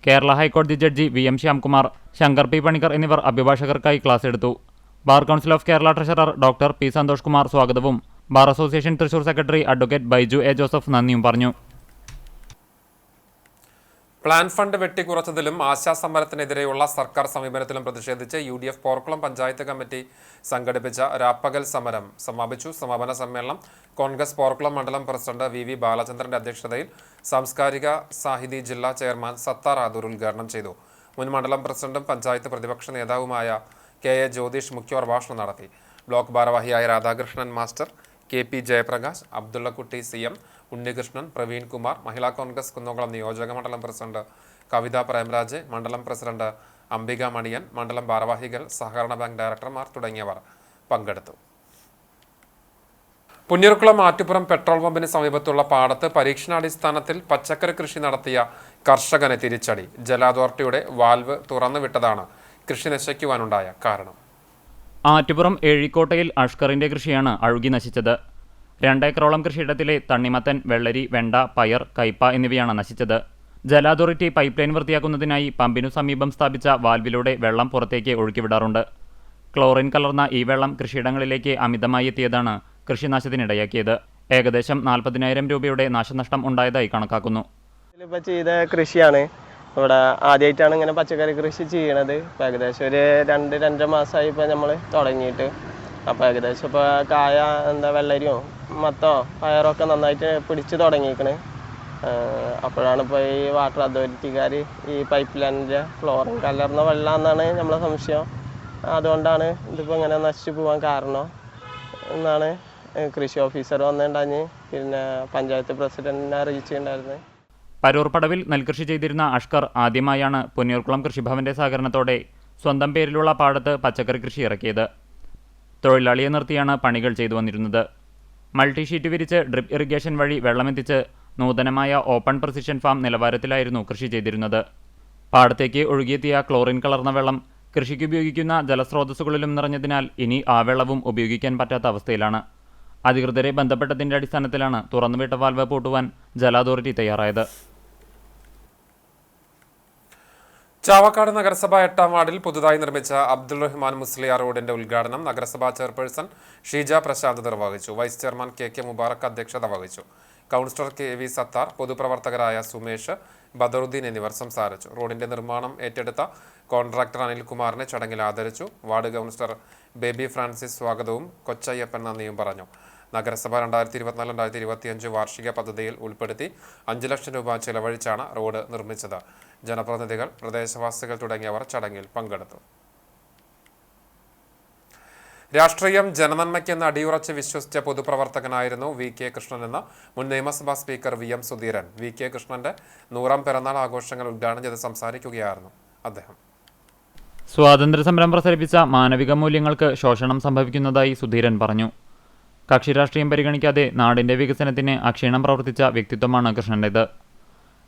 കേരള ഹൈക്കോടതി judge VM Shyamkumar, Shankar P Panicker എന്നിവർ അഭിഭാഷകർക്കായി ക്ലാസ് എടുത്തു. Bar council of Kerala treasurer doctor P Santhosh Kumar സ്വാഗതവും bar association Thrissur secretary advocate Baiju A Joseph നന്ദിയും പറഞ്ഞു. പ്ലാൻ ഫണ്ട് വെട്ടിക്കുറച്ചതിലും ആശാസമരത്തിനെതിരെയുള്ള സർക്കാർ സമീപനത്തിലും പ്രതിഷേധിച്ച് UDF പോർക്കുളം പഞ്ചായത്ത് കമ്മിറ്റി സംഘടിപ്പിച്ച രാപ്പകൽ സമരം സമാപിച്ചു. സമാപന സമ്മേളനം കോൺഗ്രസ് പോർക്കുളം മണ്ഡലം പ്രസിഡന്റ് VV ബാലചന്ദ്രന്റെ അധ്യക്ഷതയിൽ സാംസ്കാരിക സാഹിതി ജില്ലാ ചെയർമാൻ സത്താർ ആദൂർ ഉദ്ഘാടനം ചെയ്തു. മുൻ മണ്ഡലം പ്രസിഡന്റും പഞ്ചായത്ത് പ്രതിപക്ഷ നേതാവുമായ KA ജ്യോതിഷ് മുഖ്യപ്രഭാഷണം നടത്തി. ബ്ലോക്ക് ഭാരവാഹിയായ Radhakrishnan master, KP Jayaprakash, Abdullakutty CM, Unnikrishnan, Praveen Kumar, Mahila Congress Kunnamkulam നിയോജക മണ്ഡലം പ്രസിഡന്റ് കവിത പ്രേംരാജ്, മണ്ഡലം പ്രസിഡന്റ് അംബിക മണിയൻ, മണ്ഡലം ഭാരവാഹികൾ, സഹകരണ ബാങ്ക് ഡയറക്ടർമാർ തുടങ്ങിയവർ പങ്കെടുത്തു. പുന്നൂർക്കുളം ആറ്റുപുറം പെട്രോൾ പമ്പിന് സമീപത്തുള്ള പാടത്ത് പരീക്ഷണാടിസ്ഥാനത്തിൽ പച്ചക്കറി കൃഷി നടത്തിയ കർഷകനെ തിരിച്ചടി. ജല അതോറിറ്റിയുടെ വാൽവ് തുറന്നുവിട്ടതാണ് കൃഷി നശിക്കുവാനുണ്ടായ കാരണം. ആറ്റുപുറം ഏഴിക്കോട്ടയിൽ അഷ്കറിന്റെ കൃഷിയാണ് അഴുകി നശിച്ചത്. 2 ഏക്കറോളം കൃഷിയിടത്തിലെ തണ്ണിമത്തൻ, വെള്ളരി, വെണ്ട, പയർ, കയ്പ എന്നിവയാണ് നശിച്ചത്. ജല അതോറിറ്റി പൈപ്പ് ലൈൻ വൃത്തിയാക്കുന്നതിനായി പമ്പിനു സമീപം സ്ഥാപിച്ച വാൽവിലൂടെ വെള്ളം പുറത്തേക്ക് ഒഴുക്കിവിടാറുണ്ട്. ക്ലോറിൻ കലർന്ന ഈ വെള്ളം കൃഷിയിടങ്ങളിലേക്ക് അമിതമായി എത്തിയതാണ് കൃഷിനാശത്തിനിടയാക്കിയത്. ഏകദേശം 40,000 രൂപയുടെ നാശനഷ്ടം ഉണ്ടായതായി കണക്കാക്കുന്നു. ഇപ്പോൾ ചെയ്ത കൃഷിയാണ്. ഇവിടെ ആദ്യമായിട്ടാണ് ഇങ്ങനെ പച്ചക്കറി കൃഷി ചെയ്യണത്. ഇപ്പോൾ ഏകദേശം ഒരു 2-2.5 മാസമായി ഇപ്പോൾ നമ്മൾ തുടങ്ങിയിട്ട്. അപ്പോൾ ഏകദേശം ഇപ്പോൾ കായ വെള്ളരിയോ മത്തോ പയറൊക്കെ നന്നായിട്ട് പിടിച്ച് തുടങ്ങിയിരിക്കണ്. അപ്പോഴാണ് ഇപ്പോൾ ഈ വാട്ടർ അതോറിറ്റിക്കാർ ഈ പൈപ്പ് ലൈനിൻ്റെ ഫ്ലോറിൻ കലർന്ന വെള്ളമെന്നാണ് നമ്മളെ സംശയം. അതുകൊണ്ടാണ് ഇതിപ്പോൾ ഇങ്ങനെ നശിച്ചു പോകാൻ കാരണം എന്നാണ് കൃഷി ഓഫീസർ വന്നിട്ടുണ്ടാഞ്ഞ് പിന്നെ പഞ്ചായത്ത് പ്രസിഡന്റിനെ അറിയിച്ചിട്ടുണ്ടായിരുന്നത്. പരൂർപ്പടവിൽ നെൽകൃഷി ചെയ്തിരുന്ന അഷ്കർ ആദ്യമായാണ് പുന്നൂർക്കുളം കൃഷിഭവന്റെ സഹകരണത്തോടെ സ്വന്തം പേരിലുള്ള പാടത്ത് പച്ചക്കറി കൃഷി ഇറക്കിയത്. തൊഴിലാളിയെ നിർത്തിയാണ് പണികൾ ചെയ്തു വന്നിരുന്നത്. മൾട്ടി ഷീറ്റ് വിരിച്ച് ഡ്രിപ്പ് ഇറിഗേഷൻ വഴി വെള്ളമെത്തിച്ച് നൂതനമായ ഓപ്പൺ പ്രിസിഷൻ ഫാം നിലവാരത്തിലായിരുന്നു കൃഷി ചെയ്തിരുന്നത്. പാടത്തേക്ക് ഒഴുകിയെത്തിയ ക്ലോറിൻ കലർന്ന വെള്ളം കൃഷിക്ക് ഉപയോഗിക്കുന്ന ജലസ്രോതസ്സുകളിലും നിറഞ്ഞതിനാൽ ഇനി ആ വെള്ളവും ഉപയോഗിക്കാൻ പറ്റാത്ത അവസ്ഥയിലാണ്. അധികൃതരെ ബന്ധപ്പെട്ടതിന്റെ അടിസ്ഥാനത്തിലാണ് തുറന്നുവിട്ട വാൽവ് പൂട്ടുവാൻ ജല അതോറിറ്റി തയ്യാറായത്. ചാവക്കാട് നഗരസഭ 8ാം വാർഡിൽ പുതുതായി നിർമ്മിച്ച അബ്ദുൾ റഹ്മാൻ മുസ്ലിയാർ റോഡിന്റെ ഉദ്ഘാടനം നഗരസഭാ ചെയർപേഴ്സൺ ഷീജ പ്രശാന്ത് നിർവഹിച്ചു. വൈസ് ചെയർമാൻ KK മുബാറക് അധ്യക്ഷത വഹിച്ചു. കൗൺസിലർ KV സത്താർ, പൊതുപ്രവർത്തകരായ സുമേഷ്, ബദറുദ്ദീൻ എന്നിവർ സംസാരിച്ചു. റോഡിന്റെ നിർമ്മാണം ഏറ്റെടുത്ത കോൺട്രാക്ടർ അനിൽകുമാറിനെ ചടങ്ങിൽ ആദരിച്ചു. വാർഡ് കൗൺസിലർ ബേബി ഫ്രാൻസിസ് സ്വാഗതവും കൊച്ചയ്യപ്പൻ നന്ദിയും പറഞ്ഞു. നഗരസഭ 2024-2025 വാർഷിക പദ്ധതിയിൽ ഉൾപ്പെടുത്തി 5 ലക്ഷം രൂപ ചെലവഴിച്ചാണ് റോഡ് നിർമ്മിച്ചത്. ജനപ്രതിനിധികൾ, പ്രദേശവാസികൾ തുടങ്ങിയവർ ചടങ്ങിൽ പങ്കെടുത്തു. രാഷ്ട്രീയം ജനനന്മയ്ക്കെന്ന് അടിയുറച്ച് വിശ്വസിച്ച പൊതുപ്രവർത്തകനായിരുന്നു VK കൃഷ്ണൻ എന്ന മുൻ നിയമസഭാ സ്പീക്കർ VM സുധീരൻ. VK കൃഷ്ണന്റെ 100ാം പിറന്നാൾ ആഘോഷങ്ങൾ ഉദ്ഘാടനം ചെയ്ത് സംസാരിക്കുകയായിരുന്നു അദ്ദേഹം. സ്വാതന്ത്ര്യസമരം പ്രസരിപ്പിച്ച മാനവിക മൂല്യങ്ങൾക്ക് ശോഷണം സംഭവിക്കുന്നതായി സുധീരൻ പറഞ്ഞു. കക്ഷി രാഷ്ട്രീയം പരിഗണിക്കാതെ നാടിന്റെ വികസനത്തിന് അക്ഷീണം പ്രവർത്തിച്ച വ്യക്തിത്വമാണ് കൃഷ്ണന്റേത്.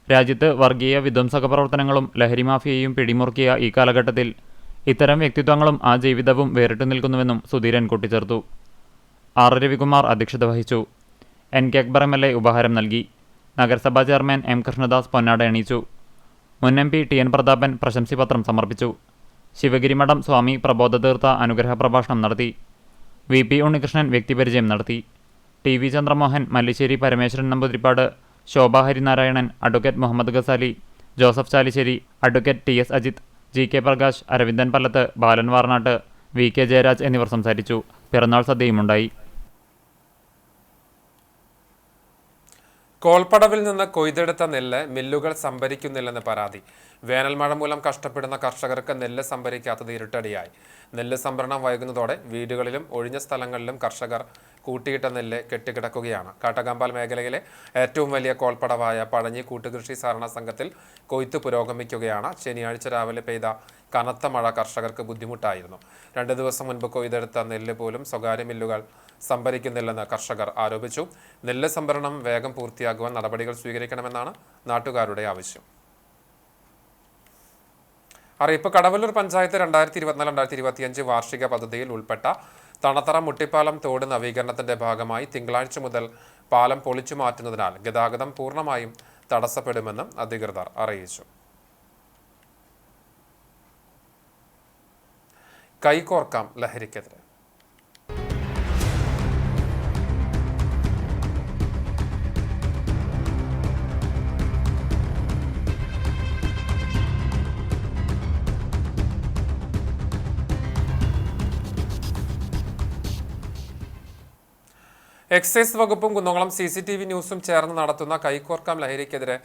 രാജ്യത്ത് വർഗീയ വിധ്വംസക പ്രവർത്തനങ്ങളും ലഹരി മാഫിയയും പിടിമുറുക്കിയ ഈ കാലഘട്ടത്തിൽ ഇത്തരം വ്യക്തിത്വങ്ങളും ആ ജീവിതവും വേറിട്ടു നിൽക്കുന്നുവെന്നും സുധീരൻ കൂട്ടിച്ചേർത്തു. R രവികുമാർ അധ്യക്ഷത വഹിച്ചു. NK അക്ബർ MLA ഉപഹാരം നൽകി. നഗരസഭാ ചെയർമാൻ M കൃഷ്ണദാസ് പൊന്നാട അണിയിച്ചു. മുൻ MP TN പ്രതാപൻ പ്രശംസിപത്രം സമർപ്പിച്ചു. ശിവഗിരി മഠം സ്വാമി പ്രബോധതീർത്ഥ അനുഗ്രഹ പ്രഭാഷണം നടത്തി. VP ഉണ്ണികൃഷ്ണൻ വ്യക്തിപരിചയം നടത്തി. TV Chandramohan, Mallissery Parameswaran Namboothiripad, Shobha Harinarayanan, advocate Muhammad Ghazali, Joseph Chalissery, advocate TS Ajith, GK Prakash, Aravindan Pallath, Balan Varnattu, VK Jayaraj എന്നിവർ സംസാരിച്ചു. പിറന്നാൾ സദ്യയുമുണ്ടായി. കോൾപ്പടവിൽ നിന്ന് കൊയ്തെടുത്ത നെല്ല് മില്ലുകൾ സംഭരിക്കുന്നില്ലെന്ന് പരാതി. വേനൽ മഴ മൂലം കഷ്ടപ്പെടുന്ന കർഷകർക്ക് നെല്ല് സംഭരിക്കാത്തത് ഇരുട്ടടിയായി. നെല്ല് സംഭരണം വൈകുന്നതോടെ വീടുകളിലും ഒഴിഞ്ഞ സ്ഥലങ്ങളിലും കർഷകർ കൂട്ടിയിട്ട നെല്ല് കെട്ടിക്കിടക്കുകയാണ്. കാട്ടകമ്പാൽ മേഖലയിലെ ഏറ്റവും വലിയ കോൾപ്പടവായ പഴഞ്ഞി കൂട്ടുകൃഷി സഹകരണ സംഘത്തിൽ കൊയ്ത്ത് പുരോഗമിക്കുകയാണ്. ശനിയാഴ്ച രാവിലെ പെയ്ത കനത്ത മഴ കർഷകർക്ക് ബുദ്ധിമുട്ടായിരുന്നു. 2 ദിവസം മുൻപ് കൊയ്തെടുത്ത നെല്ല് പോലും സ്വകാര്യ മില്ലുകൾ സംഭരിക്കുന്നില്ലെന്ന് കർഷകർ ആരോപിച്ചു. നെല്ല് സംഭരണം വേഗം പൂർത്തിയാക്കുവാൻ നടപടികൾ സ്വീകരിക്കണമെന്നാണ് നാട്ടുകാരുടെ ആവശ്യം. അറിയിപ്പ്. കടവല്ലൂർ പഞ്ചായത്ത് 2024-2025 വാർഷിക പദ്ധതിയിൽ ഉൾപ്പെട്ട തണത്തറ മുട്ടിപ്പാലം തോട് നവീകരണത്തിന്റെ ഭാഗമായി തിങ്കളാഴ്ച മുതൽ പാലം പൊളിച്ചു മാറ്റുന്നതിനാൽ ഗതാഗതം പൂർണ്ണമായും തടസ്സപ്പെടുമെന്നും അധികൃതർ അറിയിച്ചു. കൈകോർക്കാം ലഹരിക്കെതിരെ. എക്സൈസ് വകുപ്പും കുന്നംകുളം CCTV ന്യൂസും ചേർന്ന് നടത്തുന്ന കൈകോർക്കാം ലഹരിക്കെതിരെ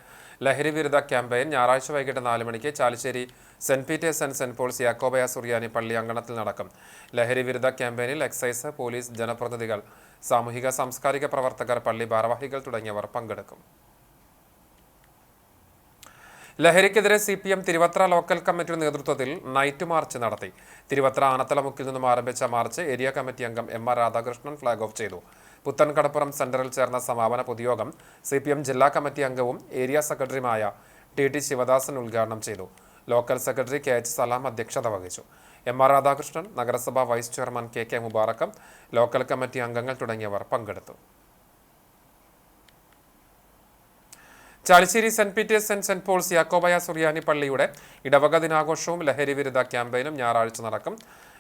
ലഹരി വിരുദ്ധ ക്യാമ്പയിൻ ഞായറാഴ്ച വൈകിട്ട് 4 മണിക്ക് Chalissery Saint Peter's and Saint Paul's Yakobaya Suriyani പള്ളി അങ്കണത്തിൽ നടക്കും. ലഹരി വിരുദ്ധ ക്യാമ്പയിനിൽ എക്സൈസ്, പോലീസ്, ജനപ്രതിനിധികൾ, സാമൂഹിക സാംസ്കാരിക പ്രവർത്തകർ, പള്ളി ഭാരവാഹികൾ തുടങ്ങിയവർ പങ്കെടുക്കും. ലഹരിക്കെതിരെ CPM തിരുവത്ര ലോക്കൽ കമ്മിറ്റിയുടെ നേതൃത്വത്തിൽ നൈറ്റ് മാർച്ച് നടത്തി. തിരുവത്ര ആനത്തലമുക്കിൽ നിന്നും ആരംഭിച്ച മാർച്ച് ഏരിയ കമ്മിറ്റി അംഗം MR രാധാകൃഷ്ണൻ ഫ്ലാഗ് ഓഫ് ചെയ്തു. പുത്തൻകടപ്പുറം സെന്ററിൽ ചേർന്ന സമാപന പൊതുയോഗം CPM ജില്ലാ കമ്മിറ്റി അംഗവും ഏരിയ സെക്രട്ടറിയുമായ TT ശിവദാസൻ ഉദ്ഘാടനം ചെയ്തു. ലോക്കൽ സെക്രട്ടറി KH സലാം അധ്യക്ഷത വഹിച്ചു. MR രാധാകൃഷ്ണൻ, നഗരസഭാ വൈസ് ചെയർമാൻ KK മുബാറക്കം, ലോക്കൽ കമ്മിറ്റി അംഗങ്ങൾ തുടങ്ങിയവർ പങ്കെടുത്തു. Chalissery Saint Peter's and Saint Paul's Yakobaya Suriyani പള്ളിയുടെ ഇടവക ദിനാഘോഷവും ലഹരി വിരുദ്ധ ക്യാമ്പയിനും ഞായറാഴ്ച നടക്കും.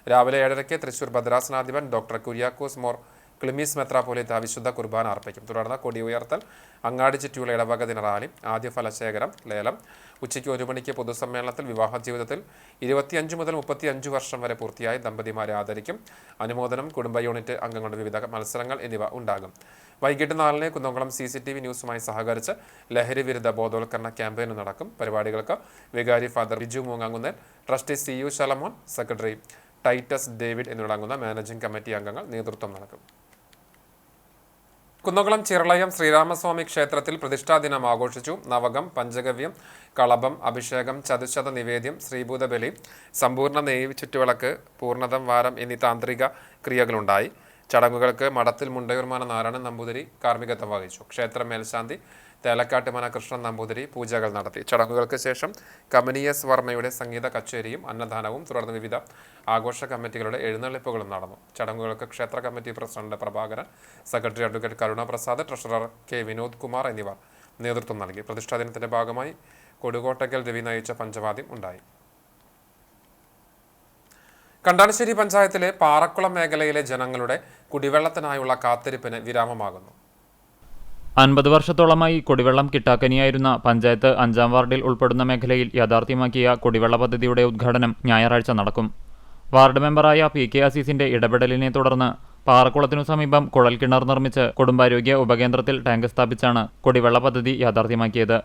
രാവിലെ 7:30 തൃശൂർ ഭദ്രാസനാധിപൻ ഡോക്ടർ കുര്യാക്കോസ് മോർ ക്ലിമീസ് മെത്രാപ്പൊലീത്ത വിശുദ്ധ കുർബാന അർപ്പിക്കും. തുടർന്ന് കൊടി ഉയർത്തൽ, അങ്ങാടി ചുറ്റിയുള്ള ഇടവക ദിന റാലി, ആദ്യ ഫലശേഖരം, ലേലം. ഉച്ചയ്ക്ക് 1 മണിക്ക് പൊതുസമ്മേളനത്തിൽ വിവാഹ ജീവിതത്തിൽ 25 മുതൽ 35 വർഷം വരെ പൂർത്തിയായ ദമ്പതിമാരെ ആദരിക്കും. അനുമോദനം, കുടുംബ യൂണിറ്റ് അംഗങ്ങളുടെ വിവിധ മത്സരങ്ങൾ എന്നിവ ഉണ്ടാകും. വൈകിട്ട് 4-ന് കുന്നംകുളം CCTV ന്യൂസുമായി സഹകരിച്ച് ലഹരി വിരുദ്ധ ബോധവൽക്കരണ ക്യാമ്പയിൻ നടക്കും. പരിപാടികൾക്ക് വികാരി father Biju Moongamkunnel, trustee CU Shalamon, secretary Titus David എന്നിവരടങ്ങുന്ന മാനേജിംഗ് കമ്മിറ്റി അംഗങ്ങൾ നേതൃത്വം നൽകും. കുന്നംകുളം ചിറളയം ശ്രീരാമസ്വാമി ക്ഷേത്രത്തിൽ പ്രതിഷ്ഠാദിനം ആഘോഷിച്ചു. നവകം, പഞ്ചഗവ്യം, കളഭം, അഭിഷേകം, ചതുശത നിവേദ്യം, ശ്രീഭൂതബലി, സമ്പൂർണ്ണ നെയ്യ് ചുറ്റുവിളക്ക്, പൂർണ്ണതം വാരം എന്നീ താന്ത്രിക ക്രിയകളുണ്ടായി. ചടങ്ങുകൾക്ക് മഠത്തിൽ മുണ്ടയൂർമാന നാരായണൻ നമ്പൂതിരി കാർമ്മികത്വം വഹിച്ചു. ക്ഷേത്ര മേൽശാന്തി തേലക്കാട്ടുമന കൃഷ്ണൻ നമ്പൂതിരി പൂജകൾ നടത്തി. ചടങ്ങുകൾക്ക് ശേഷം കമനീയസ് വർമ്മയുടെ സംഗീത കച്ചേരിയും അന്നദാനവും തുടർന്ന് വിവിധ ആഘോഷ കമ്മിറ്റികളുടെ എഴുന്നള്ളിപ്പുകളും നടന്നു. ചടങ്ങുകൾക്ക് ക്ഷേത്ര committee president Prabhakaran, secretary advocate Karunaprasad, treasurer K Vinod Kumar എന്നിവർ നേതൃത്വം നൽകി. പ്രതിഷ്ഠാദിനത്തിന്റെ ഭാഗമായി കൊടുകോട്ടക്കൽ രവി നയിച്ച പഞ്ചവാദ്യം ഉണ്ടായി. കണ്ടാനശ്ശേരി പഞ്ചായത്തിലെ പാറക്കുളം മേഖലയിലെ ജനങ്ങളുടെ കുടിവെള്ളത്തിനായുള്ള കാത്തിരിപ്പിന് വിരാമമാകുന്നു. 50 വർഷത്തോളമായി കുടിവെള്ളം കിട്ടാക്കനിയായിരുന്ന പഞ്ചായത്ത് 5-ാം വാർഡിൽ ഉൾപ്പെടുന്ന മേഖലയിൽ യാഥാർത്ഥ്യമാക്കിയ കുടിവെള്ള പദ്ധതിയുടെ ഉദ്ഘാടനം ഞായറാഴ്ച നടക്കും. വാർഡ് മെമ്പറായ PK അസീസിന്റെ ഇടപെടലിനെ തുടർന്ന് പാറക്കുളത്തിനു സമീപം കുഴൽക്കിണർ നിർമ്മിച്ച് കുടുംബാരോഗ്യ ഉപകേന്ദ്രത്തിൽ ടാങ്ക് സ്ഥാപിച്ചാണ് കുടിവെള്ള പദ്ധതി യാഥാർത്ഥ്യമാക്കിയത്.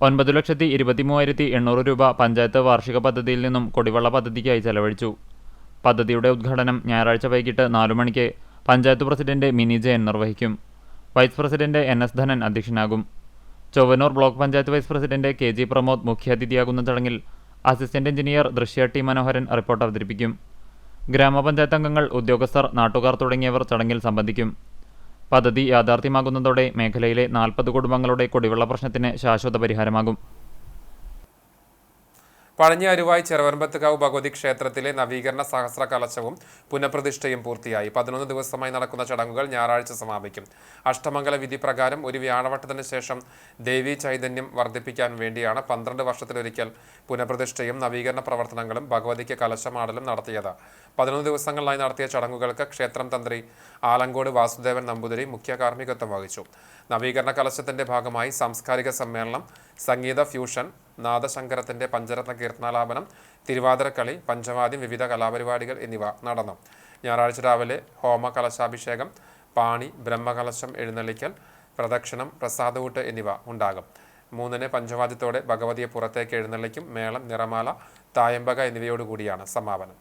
9,23,800 രൂപ പഞ്ചായത്ത് വാർഷിക പദ്ധതിയിൽ നിന്നും കുടിവെള്ള പദ്ധതിക്കായി ചെലവഴിച്ചു. പദ്ധതിയുടെ ഉദ്ഘാടനം ഞായറാഴ്ച വൈകിട്ട് 4 മണിക്ക് പഞ്ചായത്ത് പ്രസിഡന്റ് മിനി ജയൻ നിർവഹിക്കും. വൈസ് പ്രസിഡന്റ് NS ധനൻ അധ്യക്ഷനാകും. Chowwannur block panchayat vice president KG Pramod മുഖ്യാതിഥിയാകുന്ന ചടങ്ങിൽ assistant engineer Drishya T Manoharan report അവതരിപ്പിക്കും. ഗ്രാമപഞ്ചായത്ത് അംഗങ്ങൾ, ഉദ്യോഗസ്ഥർ, നാട്ടുകാർ തുടങ്ങിയവർ ചടങ്ങിൽ സംബന്ധിക്കും. പദ്ധതി യാഥാർത്ഥ്യമാകുന്നതോടെ മേഖലയിലെ 40 കുടുംബങ്ങളുടെ കുടിവെള്ള പ്രശ്നത്തിന് ശാശ്വത പരിഹാരമാകും. പഴഞ്ഞി അരുവായി ചെറുവരമ്പത്തുകാവ് ഭഗവതി ക്ഷേത്രത്തിലെ നവീകരണ സഹസ്ര കലശവും പുനഃപ്രതിഷ്ഠയും പൂർത്തിയായി. 11 ദിവസമായി നടക്കുന്ന ചടങ്ങുകൾ ഞായറാഴ്ച സമാപിക്കും. അഷ്ടമംഗല വിധി പ്രകാരം ഒരു വ്യാഴവട്ടത്തിന് ശേഷം ദേവീ ചൈതന്യം വർദ്ധിപ്പിക്കാൻ വേണ്ടിയാണ് 12 വർഷത്തിലൊരിക്കൽ പുനഃപ്രതിഷ്ഠയും നവീകരണ പ്രവർത്തനങ്ങളും ഭഗവതിക്ക് കലശമാടലും നടത്തിയത്. 11 ദിവസങ്ങളിലായി നടത്തിയ ചടങ്ങുകൾക്ക് ക്ഷേത്രം തന്ത്രി ആലങ്കോട് വാസുദേവൻ നമ്പൂതിരി മുഖ്യ കാർമ്മികത്വം വഹിച്ചു. നവീകരണ കലശത്തിന്റെ ഭാഗമായി സാംസ്കാരിക സമ്മേളനം, സംഗീത ഫ്യൂഷൻ, നാദശങ്കരത്തിന്റെ പഞ്ചരത്ന കീർത്തനാലാപനം, തിരുവാതിരക്കളി, പഞ്ചവാദ്യം, വിവിധ കലാപരിപാടികൾ എന്നിവ നടന്നു. ഞായറാഴ്ച രാവിലെ ഹോമ കലശാഭിഷേകം, പാണി, ബ്രഹ്മകലശം എഴുന്നള്ളിക്കൽ, പ്രദക്ഷിണം, പ്രസാദൂട്ട് എന്നിവ ഉണ്ടാകും. 3-ന് പഞ്ചവാദ്യത്തോടെ ഭഗവതിയെ പുറത്തേക്ക് എഴുന്നള്ളിക്കും. മേളം, നിറമാല, തായമ്പക എന്നിവയോടുകൂടിയാണ് സമാപനം.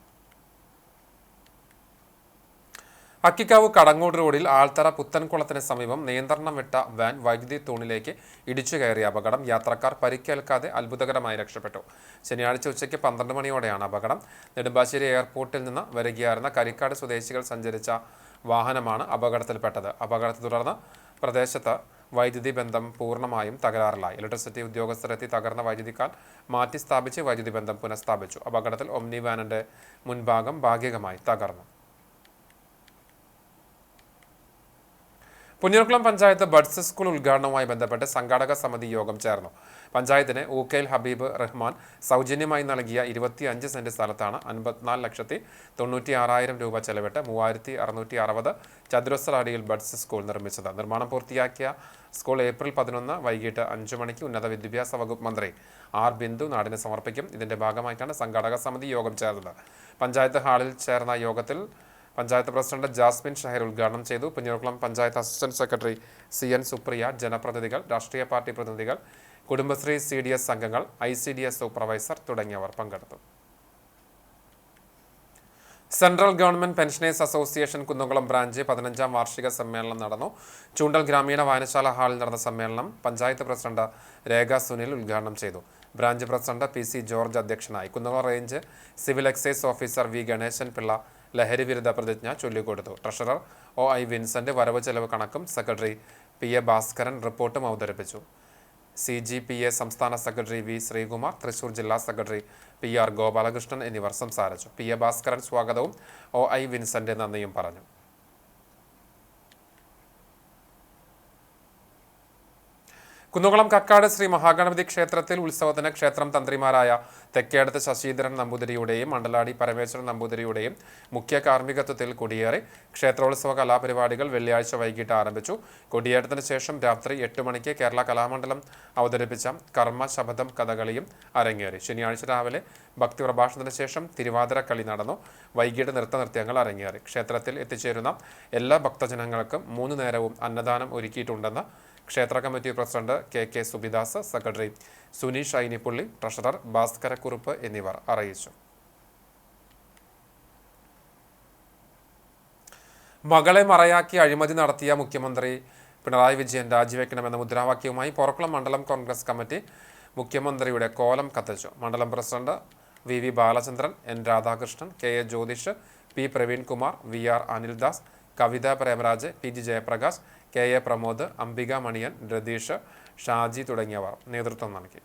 അക്കിക്കാവ് കടങ്ങോട് റോഡിൽ ആൾത്തറ പുത്തൻകുളത്തിന് സമീപം നിയന്ത്രണം വിട്ട വാൻ വൈദ്യുതി തൂണിലേക്ക് ഇടിച്ചു കയറിയ അപകടം. യാത്രക്കാർ പരിക്കേൽക്കാതെ അത്ഭുതകരമായി രക്ഷപ്പെട്ടു. ശനിയാഴ്ച ഉച്ചയ്ക്ക് 12 മണിയോടെയാണ് അപകടം. നെടുമ്പാശ്ശേരി എയർപോർട്ടിൽ നിന്ന് വരികയായിരുന്ന കരിക്കാട് സ്വദേശികൾ സഞ്ചരിച്ച വാഹനമാണ് അപകടത്തിൽപ്പെട്ടത്. അപകടത്തെ തുടർന്ന് പ്രദേശത്ത് വൈദ്യുതി ബന്ധം പൂർണ്ണമായും തകരാറിലായി. ഇലക്ട്രിസിറ്റി ഉദ്യോഗസ്ഥരെത്തി തകർന്ന വൈദ്യുതിക്കാൽ മാറ്റി സ്ഥാപിച്ച് വൈദ്യുതി ബന്ധം പുനഃസ്ഥാപിച്ചു. അപകടത്തിൽ ഒമ്നി വാനിന്റെ മുൻഭാഗം ഭാഗികമായി തകർന്നു. പുന്നൂർകുളം പഞ്ചായത്ത് ബഡ്സ് സ്കൂൾ ഉദ്ഘാടനവുമായി ബന്ധപ്പെട്ട് സംഘാടക സമിതി യോഗം ചേർന്നു. പഞ്ചായത്തിന് ഊക്കയിൽ ഹബീബ് റഹ്മാൻ സൗജന്യമായി നൽകിയ 25 സെന്റ് സ്ഥലത്താണ് 54,96,000 രൂപ ചെലവിട്ട് 3,660 ചതുരശ്ര അടിയിൽ ബഡ്സ് സ്കൂൾ നിർമ്മിച്ചത്. നിർമ്മാണം പൂർത്തിയാക്കിയ സ്കൂൾ ഏപ്രിൽ 11 വൈകിട്ട് 5 മണിക്ക് ഉന്നത വിദ്യാഭ്യാസ വകുപ്പ് മന്ത്രി ആർ ബിന്ദു നാടിന് സമർപ്പിക്കും. ഇതിന്റെ ഭാഗമായിട്ടാണ് സംഘാടക സമിതി യോഗം ചേർന്നത്. പഞ്ചായത്ത് ഹാളിൽ ചേർന്ന യോഗത്തിൽ പഞ്ചായത്ത് പ്രസിഡന്റ് ജാസ്മിൻ ഷഹീർ ഉദ്ഘാടനം ചെയ്തു. Punnoorkulam panchayat assistant secretary CN Supriya, ജനപ്രതിനിധികൾ, രാഷ്ട്രീയ പാർട്ടി പ്രതിനിധികൾ, കുടുംബശ്രീ CDS അംഗങ്ങൾ, ICDS സൂപ്പർവൈസർ തുടങ്ങിയവർ പങ്കെടുത്തു. Central government pensioners association Kunnamkulam branch 15ാം വാർഷിക സമ്മേളനം നടന്നു. ചൂണ്ടൽ ഗ്രാമീണ വായനശാല ഹാളിൽ നടന്ന സമ്മേളനം പഞ്ചായത്ത് പ്രസിഡന്റ് രേഖ സുനിൽ ഉദ്ഘാടനം ചെയ്തു. ബ്രാഞ്ച് പ്രസിഡന്റ് PC ജോർജ് അധ്യക്ഷനായി. Kunnamkulam range civil excise officer V Ganeshan Pillai ലഹരി വിരുദ്ധ പ്രതിജ്ഞ ചൊല്ലിക്കൊടുത്തു. ട്രഷറർ OI വിൻസെന്റ് വരവ് ചെലവ് കണക്കും, സെക്രട്ടറി PA ഭാസ്കരൻ റിപ്പോർട്ടും അവതരിപ്പിച്ചു. CGPA സംസ്ഥാന സെക്രട്ടറി V ശ്രീകുമാർ, തൃശൂർ ജില്ലാ സെക്രട്ടറി PR ഗോപാലകൃഷ്ണൻ എന്നിവർ സംസാരിച്ചു. PA ഭാസ്കരൻ സ്വാഗതവും OI വിൻസെന്റ് നന്ദിയും പറഞ്ഞു. കുന്നംകുളം കക്കാട് ശ്രീ മഹാഗണപതി ക്ഷേത്രത്തിൽ ഉത്സവത്തിന് ക്ഷേത്രം തന്ത്രിമാരായ തെക്കേടത്ത് ശശീധരൻ നമ്പൂതിരിയുടെയും മണ്ഡലാടി പരമേശ്വരൻ നമ്പൂതിരിയുടെയും മുഖ്യ കാർമ്മികത്വത്തിൽ കൊടിയേറി. ക്ഷേത്രോത്സവ കലാപരിപാടികൾ വെള്ളിയാഴ്ച വൈകിട്ട് ആരംഭിച്ചു. കൊടിയേറ്റത്തിന് ശേഷം രാത്രി 8 മണിക്ക് കേരള കലാമണ്ഡലം അവതരിപ്പിച്ച കർമ്മ ശബദം കഥകളിയും അരങ്ങേറി. ശനിയാഴ്ച രാവിലെ ഭക്തി പ്രഭാഷണത്തിന് ശേഷം തിരുവാതിരക്കളി നടന്നു. വൈകിട്ട് നൃത്തനൃത്യങ്ങൾ അരങ്ങേറി. ക്ഷേത്രത്തിൽ എത്തിച്ചേരുന്ന എല്ലാ ഭക്തജനങ്ങൾക്കും 3 നേരവും അന്നദാനം ഒരുക്കിയിട്ടുണ്ടെന്ന് ക്ഷേത്ര committee president KK Subidas, secretary Suneesh Ainippulli, treasurer Bhaskarakurup എന്നിവർ അറിയിച്ചു. മകളെ മറയാക്കി അഴിമതി നടത്തിയ മുഖ്യമന്ത്രി പിണറായി വിജയൻ രാജിവെക്കണമെന്ന മുദ്രാവാക്യവുമായി പോർക്കുളം മണ്ഡലം കോൺഗ്രസ് കമ്മിറ്റി മുഖ്യമന്ത്രിയുടെ കോലം കത്തിച്ചു. മണ്ഡലം president VV Balachandran, N Radhakrishnan, KA Jyothish, P Praveenkumar, VR Anildas, Kavitha Premaraj, PG Jayaprakash, KA Pramod, Ambika Maniyan, Ratheesh, Shaji തുടങ്ങിയവർ നേതൃത്വം നൽകി.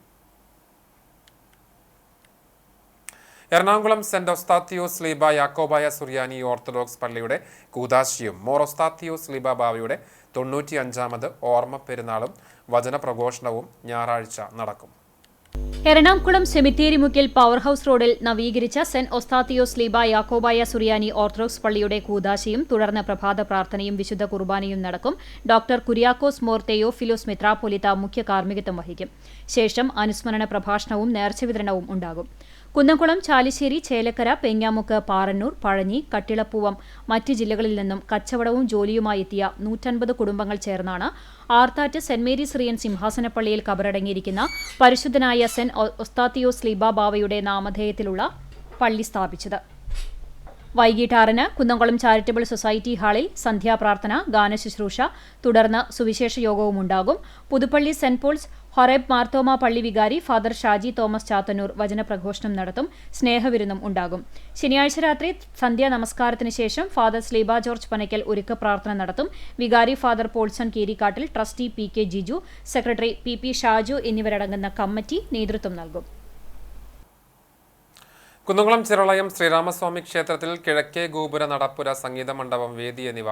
എറണാകുളം സെന്റ് ഒസ്താത്തിയോസ് ലീബ യാക്കോബായ സുറിയാനി ഓർത്തഡോക്സ് പള്ളിയുടെ കൂദാശിയും മോർ ഒസ്താത്തിയോസ് ലീബ ബാവയുടെ 95ാമത് ഓർമ്മ പെരുന്നാളും വചന പ്രഘോഷണവും ഞായറാഴ്ച നടക്കും. എറണാകുളം സെമിത്തേരി മുക്കിൽ പവർ ഹൌസ് റോഡിൽ നവീകരിച്ച സെന്റ് ഒസ്താത്തിയോസ് ലീബ യാക്കോബായ സുറിയാനി ഓർത്തഡോക്സ് പള്ളിയുടെ കൂദാശയും തുടർന്ന് പ്രഭാത പ്രാർത്ഥനയും വിശുദ്ധ കുർബാനയും നടക്കും. ഡോക്ടർ കുര്യാക്കോസ് മോർ തെയോഫിലോസ് മെത്രാപ്പൊലീത്ത മുഖ്യ കാർമ്മികത്വം വഹിക്കും. ശേഷം അനുസ്മരണ പ്രഭാഷണവും നേർച്ച വിതരണവും ഉണ്ടാകും. കുന്നംകുളം, ചാലിശ്ശേരി, ചേലക്കര, പെങ്ങാമുക്ക്, പാറന്നൂർ, പഴഞ്ഞി, കട്ടിളപ്പൂവം മറ്റ് ജില്ലകളിൽ നിന്നും കച്ചവടവും ജോലിയുമായി എത്തിയ 150 കുടുംബങ്ങൾ ചേർന്നാണ് ആർത്താറ്റ് സെന്റ് മേരീസ് റിയൻ സിംഹാസനപ്പള്ളിയിൽ കബറടങ്ങിയിരിക്കുന്ന പരിശുദ്ധനായ സെന്റ് ഒസ്താത്തിയോസ് ലീബ ബാവയുടെ നാമധേയത്തിലുള്ള പള്ളി സ്ഥാപിച്ചത്. വൈകിട്ട് 6-ന് കുന്നംകുളം ചാരിറ്റബിൾ സൊസൈറ്റി ഹാളിൽ സന്ധ്യാപ്രാർത്ഥന, ഗാനശുശ്രൂഷ, തുടർന്ന് സുവിശേഷ യോഗവും ഉണ്ടാകും. Puthuppally Saint Paul's Horeb Marthoma പള്ളി വികാരി ഫാദർ ഷാജി തോമസ് ചാത്തന്നൂർ വചനപ്രഘോഷണം നടത്തും. സ്നേഹവിരുന്നും ഉണ്ടാകും. ശനിയാഴ്ച രാത്രി സന്ധ്യാ നമസ്കാരത്തിന് ശേഷം ഫാദർ സ്ലീബ ജോർജ് പനയ്ക്കൽ ഒരുക്ക പ്രാർത്ഥന നടത്തും. വികാരി father Paulson Keerikkattil, trustee PK Jiju, secretary PP Shaju എന്നിവരടങ്ങുന്ന കമ്മിറ്റി നേതൃത്വം നൽകും. കുന്നംകുളം ചിറളയം ശ്രീരാമസ്വാമി ക്ഷേത്രത്തിൽ കിഴക്കേ ഗോപുര നടപ്പുര സംഗീത മണ്ഡപം വേദി എന്നിവ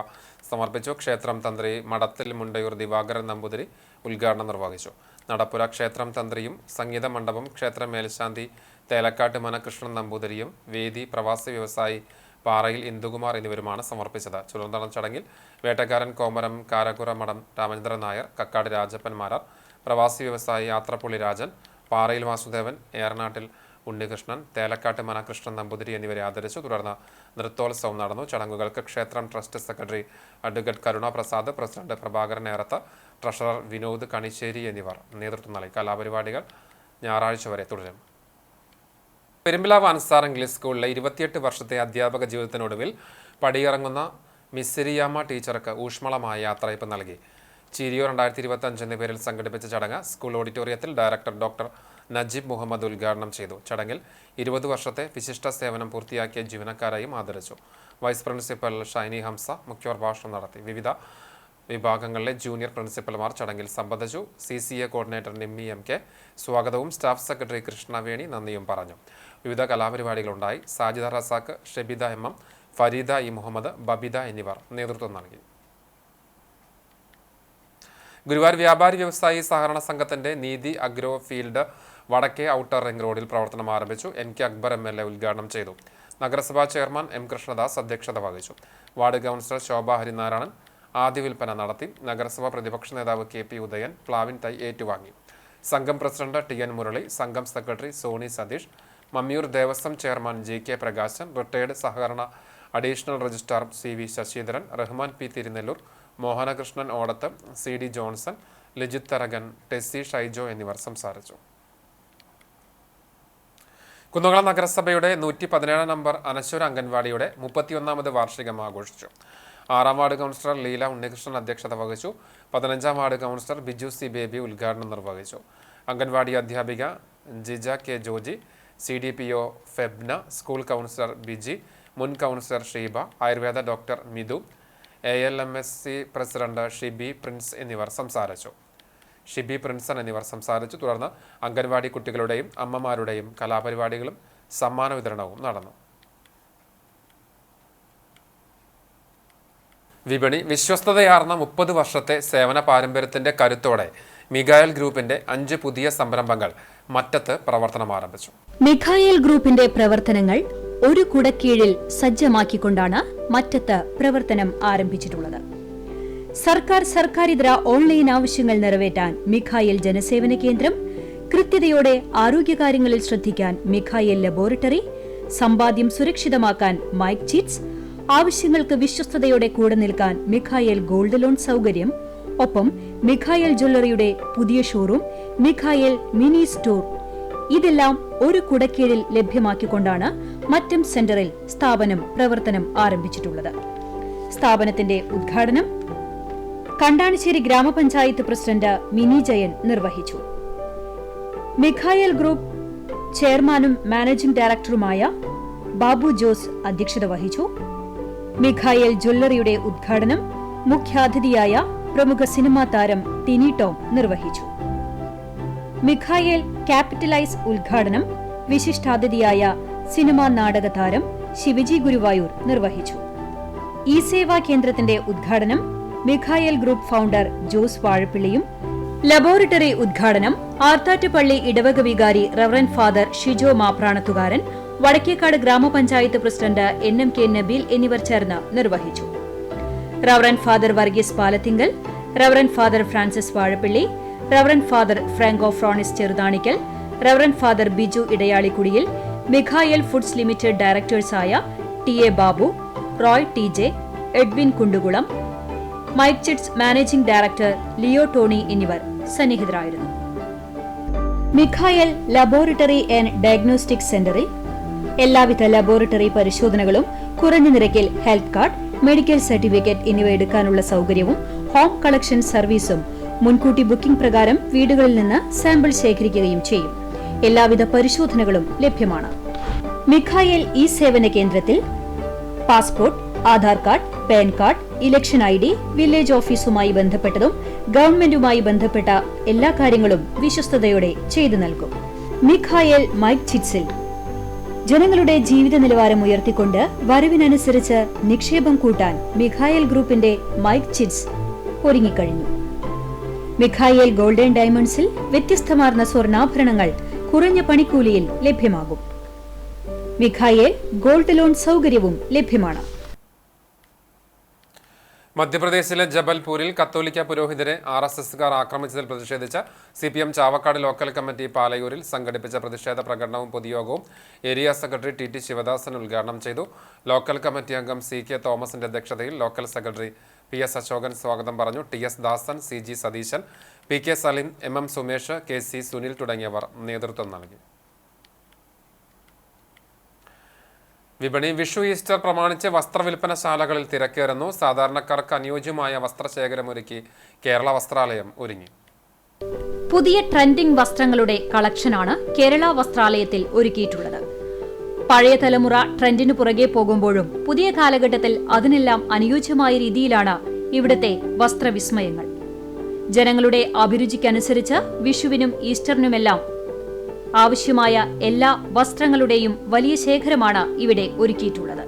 സമർപ്പിച്ചു. ക്ഷേത്രം തന്ത്രി മടത്തിൽ മുണ്ടയൂർ ദിവാകരൻ നമ്പൂതിരി ഉദ്ഘാടനം നിർവഹിച്ചു. നടപ്പുര ക്ഷേത്രം തന്ത്രിയും സംഗീത മണ്ഡപം ക്ഷേത്ര മേൽശാന്തി തേലക്കാട്ട് മനകൃഷ്ണൻ നമ്പൂതിരിയും വേദി പ്രവാസി വ്യവസായി പാറയിൽ ഇന്ദുകുമാർ എന്നിവരുമാണ് സമർപ്പിച്ചത്. ചുലന്തളം ചടങ്ങിൽ വേട്ടക്കാരൻ കോമരം കാരക്കുറ മഠം രാമചന്ദ്രൻ നായർ, കക്കാട് രാജപ്പൻ മാരാർ, പ്രവാസി വ്യവസായി യാത്രപ്പുള്ളി രാജൻ, പാറയിൽ വാസുദേവൻ, ഏറനാട്ടിൽ ഉണ്ണികൃഷ്ണൻ, തേലക്കാട്ട് മനകൃഷ്ണൻ നമ്പൂതിരി എന്നിവരെ ആദരിച്ചു. തുടർന്ന് നൃത്തോത്സവം നടന്നു. ചടങ്ങുകൾക്ക് ക്ഷേത്രം ട്രസ്റ്റ് സെക്രട്ടറി അഡ്വക്കേറ്റ് കരുണ പ്രസാദ്, പ്രസിഡന്റ് പ്രഭാകരൻ ഏറത്ത്, ട്രഷറർ വിനോദ് കണിശ്ശേരി എന്നിവർ നേതൃത്വം നൽകി. കലാപരിപാടികൾ ഞായറാഴ്ച വരെ തുടരും. പെരുമ്പിലാവ് അൻസാർ ഇംഗ്ലീഷ് സ്കൂളിലെ 28 വർഷത്തെ അധ്യാപക ജീവിതത്തിനൊടുവിൽ പടിയിറങ്ങുന്ന മിസ്സിരിയാമ്മ ടീച്ചർക്ക് ഊഷ്മളമായ യാത്രയയപ്പ് നൽകി. ചിരിയോ 2025 എന്ന പേരിൽ സംഘടിപ്പിച്ച ചടങ്ങ് സ്കൂൾ ഓഡിറ്റോറിയത്തിൽ ഡയറക്ടർ ഡോക്ടർ നജീബ് മുഹമ്മദ് ഉദ്ഘാടനം ചെയ്തു. ചടങ്ങിൽ 20 വർഷത്തെ വിശിഷ്ട സേവനം പൂർത്തിയാക്കിയ ജീവനക്കാരെയും ആദരിച്ചു. വൈസ് പ്രിൻസിപ്പൽ ഷൈനി ഹംസ മുഖ്യപ്രഭാഷണം നടത്തി. വിവിധ വിഭാഗങ്ങളിലെ ജൂനിയർ പ്രിൻസിപ്പൽമാർ ചടങ്ങിൽ സംബന്ധിച്ചു. CCA കോർഡിനേറ്റർ നിമ്മി MK സ്വാഗതവും സ്റ്റാഫ് സെക്രട്ടറി കൃഷ്ണവേണി നന്ദിയും പറഞ്ഞു. വിവിധ കലാപരിപാടികളുണ്ടായി. സാജിദ റസാഖ്, ഷെബിദ MM, ഫരീദ ഇ മുഹമ്മദ്, ബബിത എന്നിവർ നേതൃത്വം നൽകി. ഗുരുവായൂർ വ്യാപാരി വ്യവസായി സഹകരണ സംഘത്തിന്റെ നീതി അഗ്രോ ഫീൽഡ് വടക്കേ ഔട്ടർ റിംഗ് റോഡിൽ പ്രവർത്തനം ആരംഭിച്ചു. NK അക്ബർ MLA ഉദ്ഘാടനം ചെയ്തു. നഗരസഭാ ചെയർമാൻ M കൃഷ്ണദാസ് അധ്യക്ഷത വഹിച്ചു. വാർഡ് കൗൺസിലർ ശോഭ ഹരിനാരായണൻ ആദ്യ വിൽപ്പന നടത്തി. നഗരസഭാ പ്രതിപക്ഷ നേതാവ് KP ഉദയൻ പ്ലാവിൻ തൈ ഏറ്റുവാങ്ങി. സംഘം പ്രസിഡന്റ് TN മുരളി, സംഘം secretary Soni Satheesh, Mammiyur Devaswom chairman JK Prakashan, retired സഹകരണ additional registrar CV Saseedharan, Rahman P Thirunellur, Mohanakrishnan Odath, CD Johnson, Lijith Tharakan, Tessy Shaijo എന്നിവർ സംസാരിച്ചു. കുന്നംകുളം നഗരസഭയുടെ 117 നമ്പർ അനശ്വര അംഗൻവാടിയുടെ 31ാമത് വാർഷികം ആഘോഷിച്ചു. 6ാം വാർഡ് കൗൺസിലർ ലീല ഉണ്ണികൃഷ്ണൻ അധ്യക്ഷത വഹിച്ചു. 15ാം ward councillor Biju C Baby ഉദ്ഘാടനം നിർവഹിച്ചു. അംഗൻവാടി അധ്യാപിക Jija K Joji, CDPO Febna, school councillor Biji, മുൻ councillor Sheeba, Ayurveda doctor Mithu, ALMSC president Shibi Prinson എന്നിവർ സംസാരിച്ചു. തുടർന്ന് അംഗൻവാടി കുട്ടികളുടെയും അമ്മമാരുടെയും കലാപരിപാടികളും സമ്മാന വിതരണവും നടന്നു. വിപണി വിശ്വസ്തതയാർന്ന 30 വർഷത്തെ സേവന പാരമ്പര്യത്തിന്റെ കരുത്തോടെ മിഖായൽ ഗ്രൂപ്പിന്റെ 5 പുതിയ സംരംഭങ്ങൾ മറ്റത്ത് പ്രവർത്തനം ആരംഭിച്ചു. മിഖായൽ ഗ്രൂപ്പിന്റെ പ്രവർത്തനങ്ങൾ ഒരു കുടക്കീഴിൽ സജ്ജമാക്കിക്കൊണ്ടാണ് മറ്റത്ത് പ്രവർത്തനം ആരംഭിച്ചിട്ടുള്ളത്. സർക്കാരിതര ഓൺലൈൻ ആവശ്യങ്ങൾ നിറവേറ്റാൻ മിഖായൽ ജനസേവന കേന്ദ്രം, കൃത്യതയോടെ ആരോഗ്യകാര്യങ്ങളിൽ ശ്രദ്ധിക്കാൻ മിഖായൽ ലബോറട്ടറി, സമ്പാദ്യം സുരക്ഷിതമാക്കാൻ മൈക്ക് ചിറ്റ്സ്, ആവശ്യങ്ങൾക്ക് വിശ്വസ്തയോടെ കൂടെ നിൽക്കാൻ മിഖായൽ ഗോൾഡ് ലോൺ സൗകര്യം, ഒപ്പം മിഖായൽ ജ്വല്ലറിയുടെ പുതിയ ഷോറൂം, മിഖായൽ മിനി സ്റ്റോർ, ഇതെല്ലാം ഒരു കുടക്കീഴിൽ ലഭ്യമാക്കിക്കൊണ്ടാണ് മറ്റം സെന്ററിൽ സ്ഥാപനം പ്രവർത്തനം ആരംഭിച്ചിട്ടുള്ളത്. സ്ഥാപനത്തിന്റെ ഉദ്ഘാടനം കണ്ടാണിശ്ശേരി ഗ്രാമപഞ്ചായത്ത് പ്രസിഡന്റ് മിനി ജയൻ നിർവഹിച്ചു. മിഖായൽ ഗ്രൂപ്പ് ചെയർമാനും മാനേജിംഗ് ഡയറക്ടറുമായ ബാബു ജോസ് അധ്യക്ഷത വഹിച്ചു. മിഖായൽ ജ്വല്ലറിയുടെ ഉദ്ഘാടനം മുഖ്യാതിഥിയായ പ്രമുഖ സിനിമാ താരം ടിനി ടോം നിർവഹിച്ചു. മിഖായൽ ക്യാപിറ്റലൈസ് ഉദ്ഘാടനം വിശിഷ്ടാതിഥിയായ സിനിമാ നാടക താരം ശിവജി ഗുരുവായൂർ നിർവഹിച്ചു. ഈ സേവാ കേന്ദ്രത്തിന്റെ ഉദ്ഘാടനം മിഖായൽ ഗ്രൂപ്പ് ഫൗണ്ടർ ജോസ് വാഴപ്പിള്ളിയും, ലബോറട്ടറി ഉദ്ഘാടനം ആർത്താറ്റുപള്ളി ഇടവക വികാരി റവറൻ ഫാദർ ഷിജോ മാപ്രാണത്തുകാരൻ, വടക്കേക്കാട് ഗ്രാമപഞ്ചായത്ത് പ്രസിഡന്റ് NMK നബീൽ എന്നിവർ ചേർന്ന് നിർവഹിച്ചു. Reverend father Varghese Palathingal, reverend father Francis Vazhappilly, reverend father Franco Fronis Cheruthanikkal, reverend father Biju Edayalikkudiyil, Mikhael foods limited ഡയറക്ടേഴ്സായ TA Babu, Roy TJ, Edwin Kundukulam, mike chits managing director Leo Tony എന്നിവർ സന്നിഹിതരായിരുന്നു. മിഖായൽ ലബോറട്ടറി ആൻഡ് ഡയഗ്നോസ്റ്റിക് സെന്ററിൽ എല്ലാവിധ ലബോറട്ടറി പരിശോധനകളും കുറഞ്ഞ നിരക്കിൽ ഹെൽത്ത് കാർഡ്, മെഡിക്കൽ സർട്ടിഫിക്കറ്റ് എന്നിവ എടുക്കാനുള്ള സൗകര്യവും ഹോം കളക്ഷൻ സർവീസും മുൻകൂട്ടി ബുക്കിംഗ് പ്രകാരം വീടുകളിൽ നിന്ന് സാമ്പിൾ ശേഖരിക്കുകയും ചെയ്യും. എല്ലാവിധ പരിശോധനകളും ലഭ്യമാണ്. മിഖായൽ ഈ സേവന കേന്ദ്രത്തിൽ passport, Aadhaar card, pan card, election ID, village ഓഫീസുമായി ബന്ധപ്പെട്ടതും ഗവൺമെന്റുമായി ബന്ധപ്പെട്ട എല്ലാ കാര്യങ്ങളും വിശ്വസ്തയോടെ ചെയ്തു നൽകും. മിഖായൽ മൈക്ക് ചിറ്റ്സിൽ ജനങ്ങളുടെ ജീവിത നിലവാരം ഉയർത്തിക്കൊണ്ട് വരവിനനുസരിച്ച് നിക്ഷേപം കൂട്ടാൻ മിഖായൽ ഗ്രൂപ്പിന്റെ മൈക്ക് ചിറ്റ്സ് ഒരുങ്ങിക്കഴിഞ്ഞു. മിഖായൽ ഗോൾഡൻ ഡയമണ്ട്സിൽ വ്യത്യസ്തമാർന്ന സ്വർണ്ണാഭരണങ്ങൾ കുറഞ്ഞ പണിക്കൂലിയിൽ ലഭ്യമാകും. മിഖായൽ ഗോൾഡ് ലോൺ സൗകര്യവും ലഭ്യമാണ്. മധ്യപ്രദേശിലെ ജബൽപൂരിൽ കത്തോലിക്ക പുരോഹിതരെ RSSകാർ ആക്രമിച്ചതിൽ പ്രതിഷേധിച്ച് CPM ചാവക്കാട് ലോക്കൽ കമ്മിറ്റി പാലയൂരിൽ സംഘടിപ്പിച്ച പ്രതിഷേധ പ്രകടനവും പൊതുയോഗവും ഏരിയ സെക്രട്ടറി TT ശിവദാസൻ ഉദ്ഘാടനം ചെയ്തു. ലോക്കൽ കമ്മിറ്റി അംഗം CK തോമസിന്റെ അധ്യക്ഷതയിൽ ലോക്കൽ സെക്രട്ടറി PS അശോകൻ സ്വാഗതം പറഞ്ഞു. TS ദാസൻ, CG Satheesan, PK Saleem, MM Sumesh, KC Sunil തുടങ്ങിയവർ നേതൃത്വം നൽകി. വിപണി വിഷു ഈസ്റ്റർ പ്രമാണിച്ച് വസ്ത്രവിൽപ്പനശാലകളിൽ തിരക്കേറുന്നു. സാധാരണക്കാർക്ക് അനുയോജ്യമായ വസ്ത്രശേഖരമൊരുക്കി കേരള വസ്ത്രാലയം ഒരുങ്ങി. പുതിയ ട്രെൻഡിംഗ് വസ്ത്രങ്ങളുടെ കളക്ഷനാണ് കേരള വസ്ത്രാലയത്തിൽ ഒരുക്കിയിട്ടുള്ളത്. പഴയ തലമുറ ട്രെൻഡിനു പുറകെ പോകുമ്പോഴും പുതിയ കാലഘട്ടത്തിൽ അതിനെല്ലാം അനുയോജ്യമായ രീതിയിലാണ് ഇവിടുത്തെ വസ്ത്രവിസ്മയങ്ങൾ. ജനങ്ങളുടെ അഭിരുചിക്കനുസരിച്ച് വിഷുവിനും ഈസ്റ്ററിനുമെല്ലാം ആവശ്യമായ എല്ലാ വസ്ത്രങ്ങളുടെയും വലിയ ശേഖരമാണ് ഇവിടെ ഒരുക്കിയിട്ടുള്ളത്.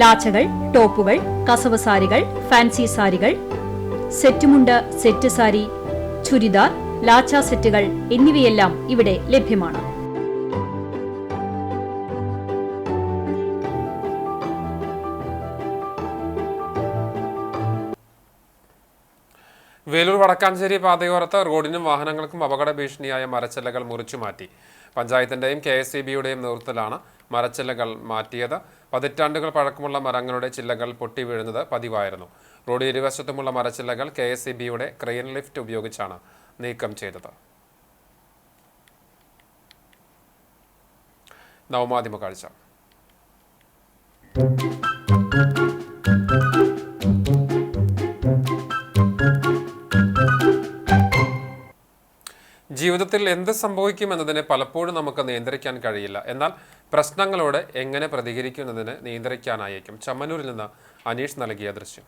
ലാച്ചകൾ, ടോപ്പുകൾ, കസവ് സാരികൾ, ഫാൻസി സാരികൾ, സെറ്റുമുണ്ട്, സെറ്റ് സാരി, ചുരിദാർ, ലാച്ച സെറ്റുകൾ എന്നിവയെല്ലാം ഇവിടെ ലഭ്യമാണ്. വേലൂർ വടക്കാഞ്ചേരി പാതയോരത്ത് റോഡിനും വാഹനങ്ങൾക്കും അപകട ഭീഷണിയായ മരച്ചില്ലകൾ മുറിച്ചുമാറ്റി. പഞ്ചായത്തിന്റെയും KSEBയുടെയും നേതൃത്വത്തിലാണ് മരച്ചില്ലകൾ മാറ്റിയത്. പതിറ്റാണ്ടുകൾ പഴക്കമുള്ള മരങ്ങളുടെ ചില്ലകൾ പൊട്ടി വീഴുന്നത് പതിവായിരുന്നു. റോഡ് ഇരുവശത്തുമുള്ള മരച്ചില്ലകൾ KSEBയുടെ ക്രെയിൻ ലിഫ്റ്റ് ഉപയോഗിച്ചാണ് നീക്കം ചെയ്തത്. നവമാധ്യമ കാഴ്ച. ജീവിതത്തിൽ എന്ത് സംഭവിക്കുമെന്നതിനെ പലപ്പോഴും നമുക്ക് നിയന്ത്രിക്കാൻ കഴിയില്ല. എന്നാൽ പ്രശ്നങ്ങളോട് എങ്ങനെ പ്രതികരിക്കുന്നതിന് നിയന്ത്രിക്കാനായേക്കും. ചമ്മന്നൂരിൽ നിന്ന് അനീഷ് നൽകിയ ദൃശ്യം.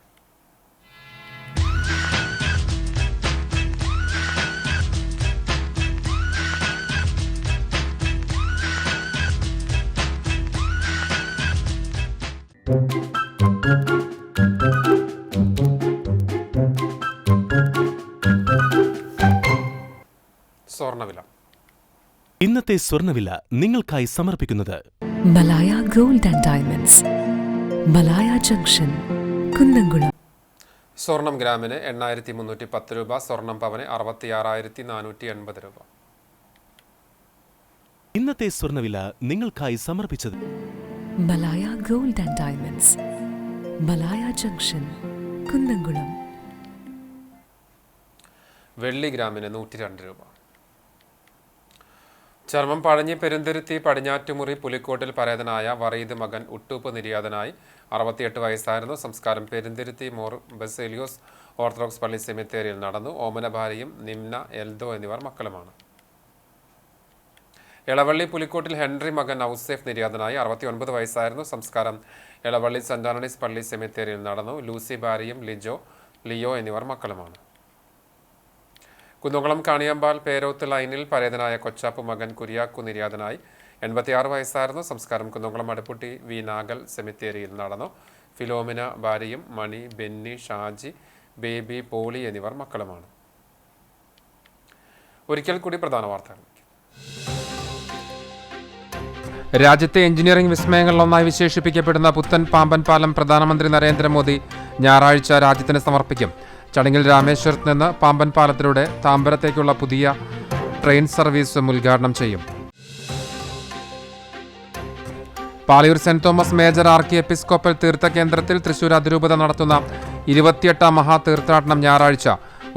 സ്വർണ്ണവില. ഇന്നത്തെ സ്വർണ്ണവില നിങ്ങൾക്കായി സമർപ്പിക്കുന്നത് Malaya gold and diamonds, Malaya junction, Kunnamkulam. സ്വർണം ഗ്രാമിന് 8,310 രൂപ, സ്വർണം പവന് 66,480 രൂപ. ഇന്നത്തെ സ്വർണ്ണവില നിങ്ങൾക്കായി സമർപ്പിച്ചത് Malaya gold and diamonds, Malaya junction, Kunnamkulam. വെള്ളി ഗ്രാമിന് 102 രൂപ. ചർമ്മം പഴഞ്ഞി പെരുന്തുരുത്തി പടിഞ്ഞാറ്റുമുറി പുലിക്കോട്ടിൽ പരേതനായ വറീദ് മകൻ ഉട്ടൂപ്പ് നിര്യാതനായി. 68 വയസ്സായിരുന്നു. സംസ്കാരം പെരുന്തുരുത്തി മോർ ബസേലിയോസ് ഓർത്തഡോക്സ് പള്ളി സെമിത്തേരിയിൽ നടന്നു. ഓമന ഭാര്യയും നിംന, എൽദോ എന്നിവർ മക്കളുമാണ്. എളവള്ളി പുലിക്കോട്ടിൽ ഹെൻറി മകൻ ഔസേഫ് നിര്യാതനായി. 69 വയസ്സായിരുന്നു. സംസ്കാരം എളവള്ളി സെന്റ് ആന്റണീസ് പള്ളി സെമിത്തേരിയിൽ നടന്നു. ലൂസി ഭാര്യയും ലിയോ എന്നിവർ മക്കളുമാണ്. കുന്നംകുളം കാണിയമ്പാൽ പേരോത്ത് ലൈനിൽ പരേതനായ കൊച്ചാപ്പ് മകൻ കുര്യാക്കു നിര്യാതനായി. 86 വയസ്സായിരുന്നു. സംസ്കാരം കുന്നംകുളം അടുപ്പുട്ടി വി നാഗൽ സെമിത്തേരിയിൽ നടന്നു. ഫിലോമിന ഭാര്യയും മണി, ബെന്നി, ഷാജി, ബേബി, പോളി എന്നിവർ മക്കളുമാണ്. ഒരിക്കൽ കൂടി പ്രധാന വാർത്തകൾ. രാജ്യത്തെ എഞ്ചിനീയറിംഗ് വിസ്മയങ്ങളിലൊന്നായി വിശേഷിപ്പിക്കപ്പെടുന്ന പുത്തൻ പാമ്പൻ പാലം പ്രധാനമന്ത്രി നരേന്ദ്രമോദി ഞായറാഴ്ച രാജ്യത്തിന് സമർപ്പിക്കും. ചടങ്ങിൽ രാമേശ്വരത്ത് നിന്ന് പാമ്പൻ പാലത്തിലൂടെ താമ്പരത്തേക്കുള്ള പുതിയ ട്രെയിൻ സർവീസും ഉദ്ഘാടനം ചെയ്യും. Palayur saint Thomas major archiepiscopal തീർത്ഥകേന്ദ്രത്തിൽ തൃശൂർ അതിരൂപത നടത്തുന്ന 28ാം മഹാതീർത്ഥാടനം ഞായറാഴ്ച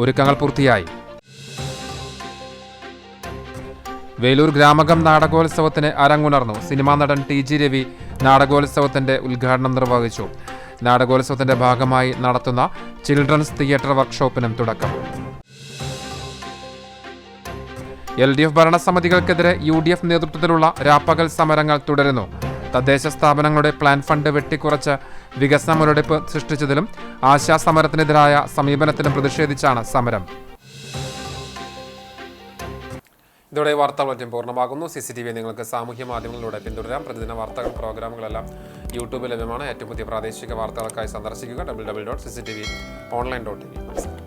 ഒരുക്കങ്ങൾ പൂർത്തിയായി. വേലൂർ ഗ്രാമകം നാടകോത്സവത്തിന് അരങ്ങുണർന്നു. സിനിമാ നടൻ TG രവി നാടകോത്സവത്തിന്റെ ഉദ്ഘാടനം നിർവഹിച്ചു. നാടകോത്സവത്തിന്റെ ഭാഗമായി നടത്തുന്ന ചിൽഡ്രൻസ് തിയേറ്റർ വർക്ക്ഷോപ്പിനും തുടക്കം. LDF ഭരണസമിതികൾക്കെതിരെ UDF നേതൃത്വത്തിലുള്ള രാപ്പകൽ സമരങ്ങൾ തുടരുന്നു. തദ്ദേശ സ്ഥാപനങ്ങളുടെ പ്ലാൻ ഫണ്ട് വെട്ടിക്കുറച്ച് വികസന മുരടിപ്പ് സൃഷ്ടിച്ചതിലും ആശാസമരത്തിനെതിരായ സമീപനത്തിലും പ്രതിഷേധിച്ചാണ് സമരം. ഇതോടെ വാർത്താ ബുള്ളറ്റിൻ പൂർണ്ണമാകുന്നു. CCTV നിങ്ങൾക്ക് സാമൂഹ്യ മാധ്യമങ്ങളിലൂടെ പിന്തുടരാം. പ്രതിദിന വാർത്തകൾ, പ്രോഗ്രാമുകളെല്ലാം യൂട്യൂബിൽ ലഭ്യമാണ്. ഏറ്റവും പുതിയ പ്രാദേശിക വാർത്തകൾക്കായി സന്ദർശിക്കുക www.cctv.online.tv.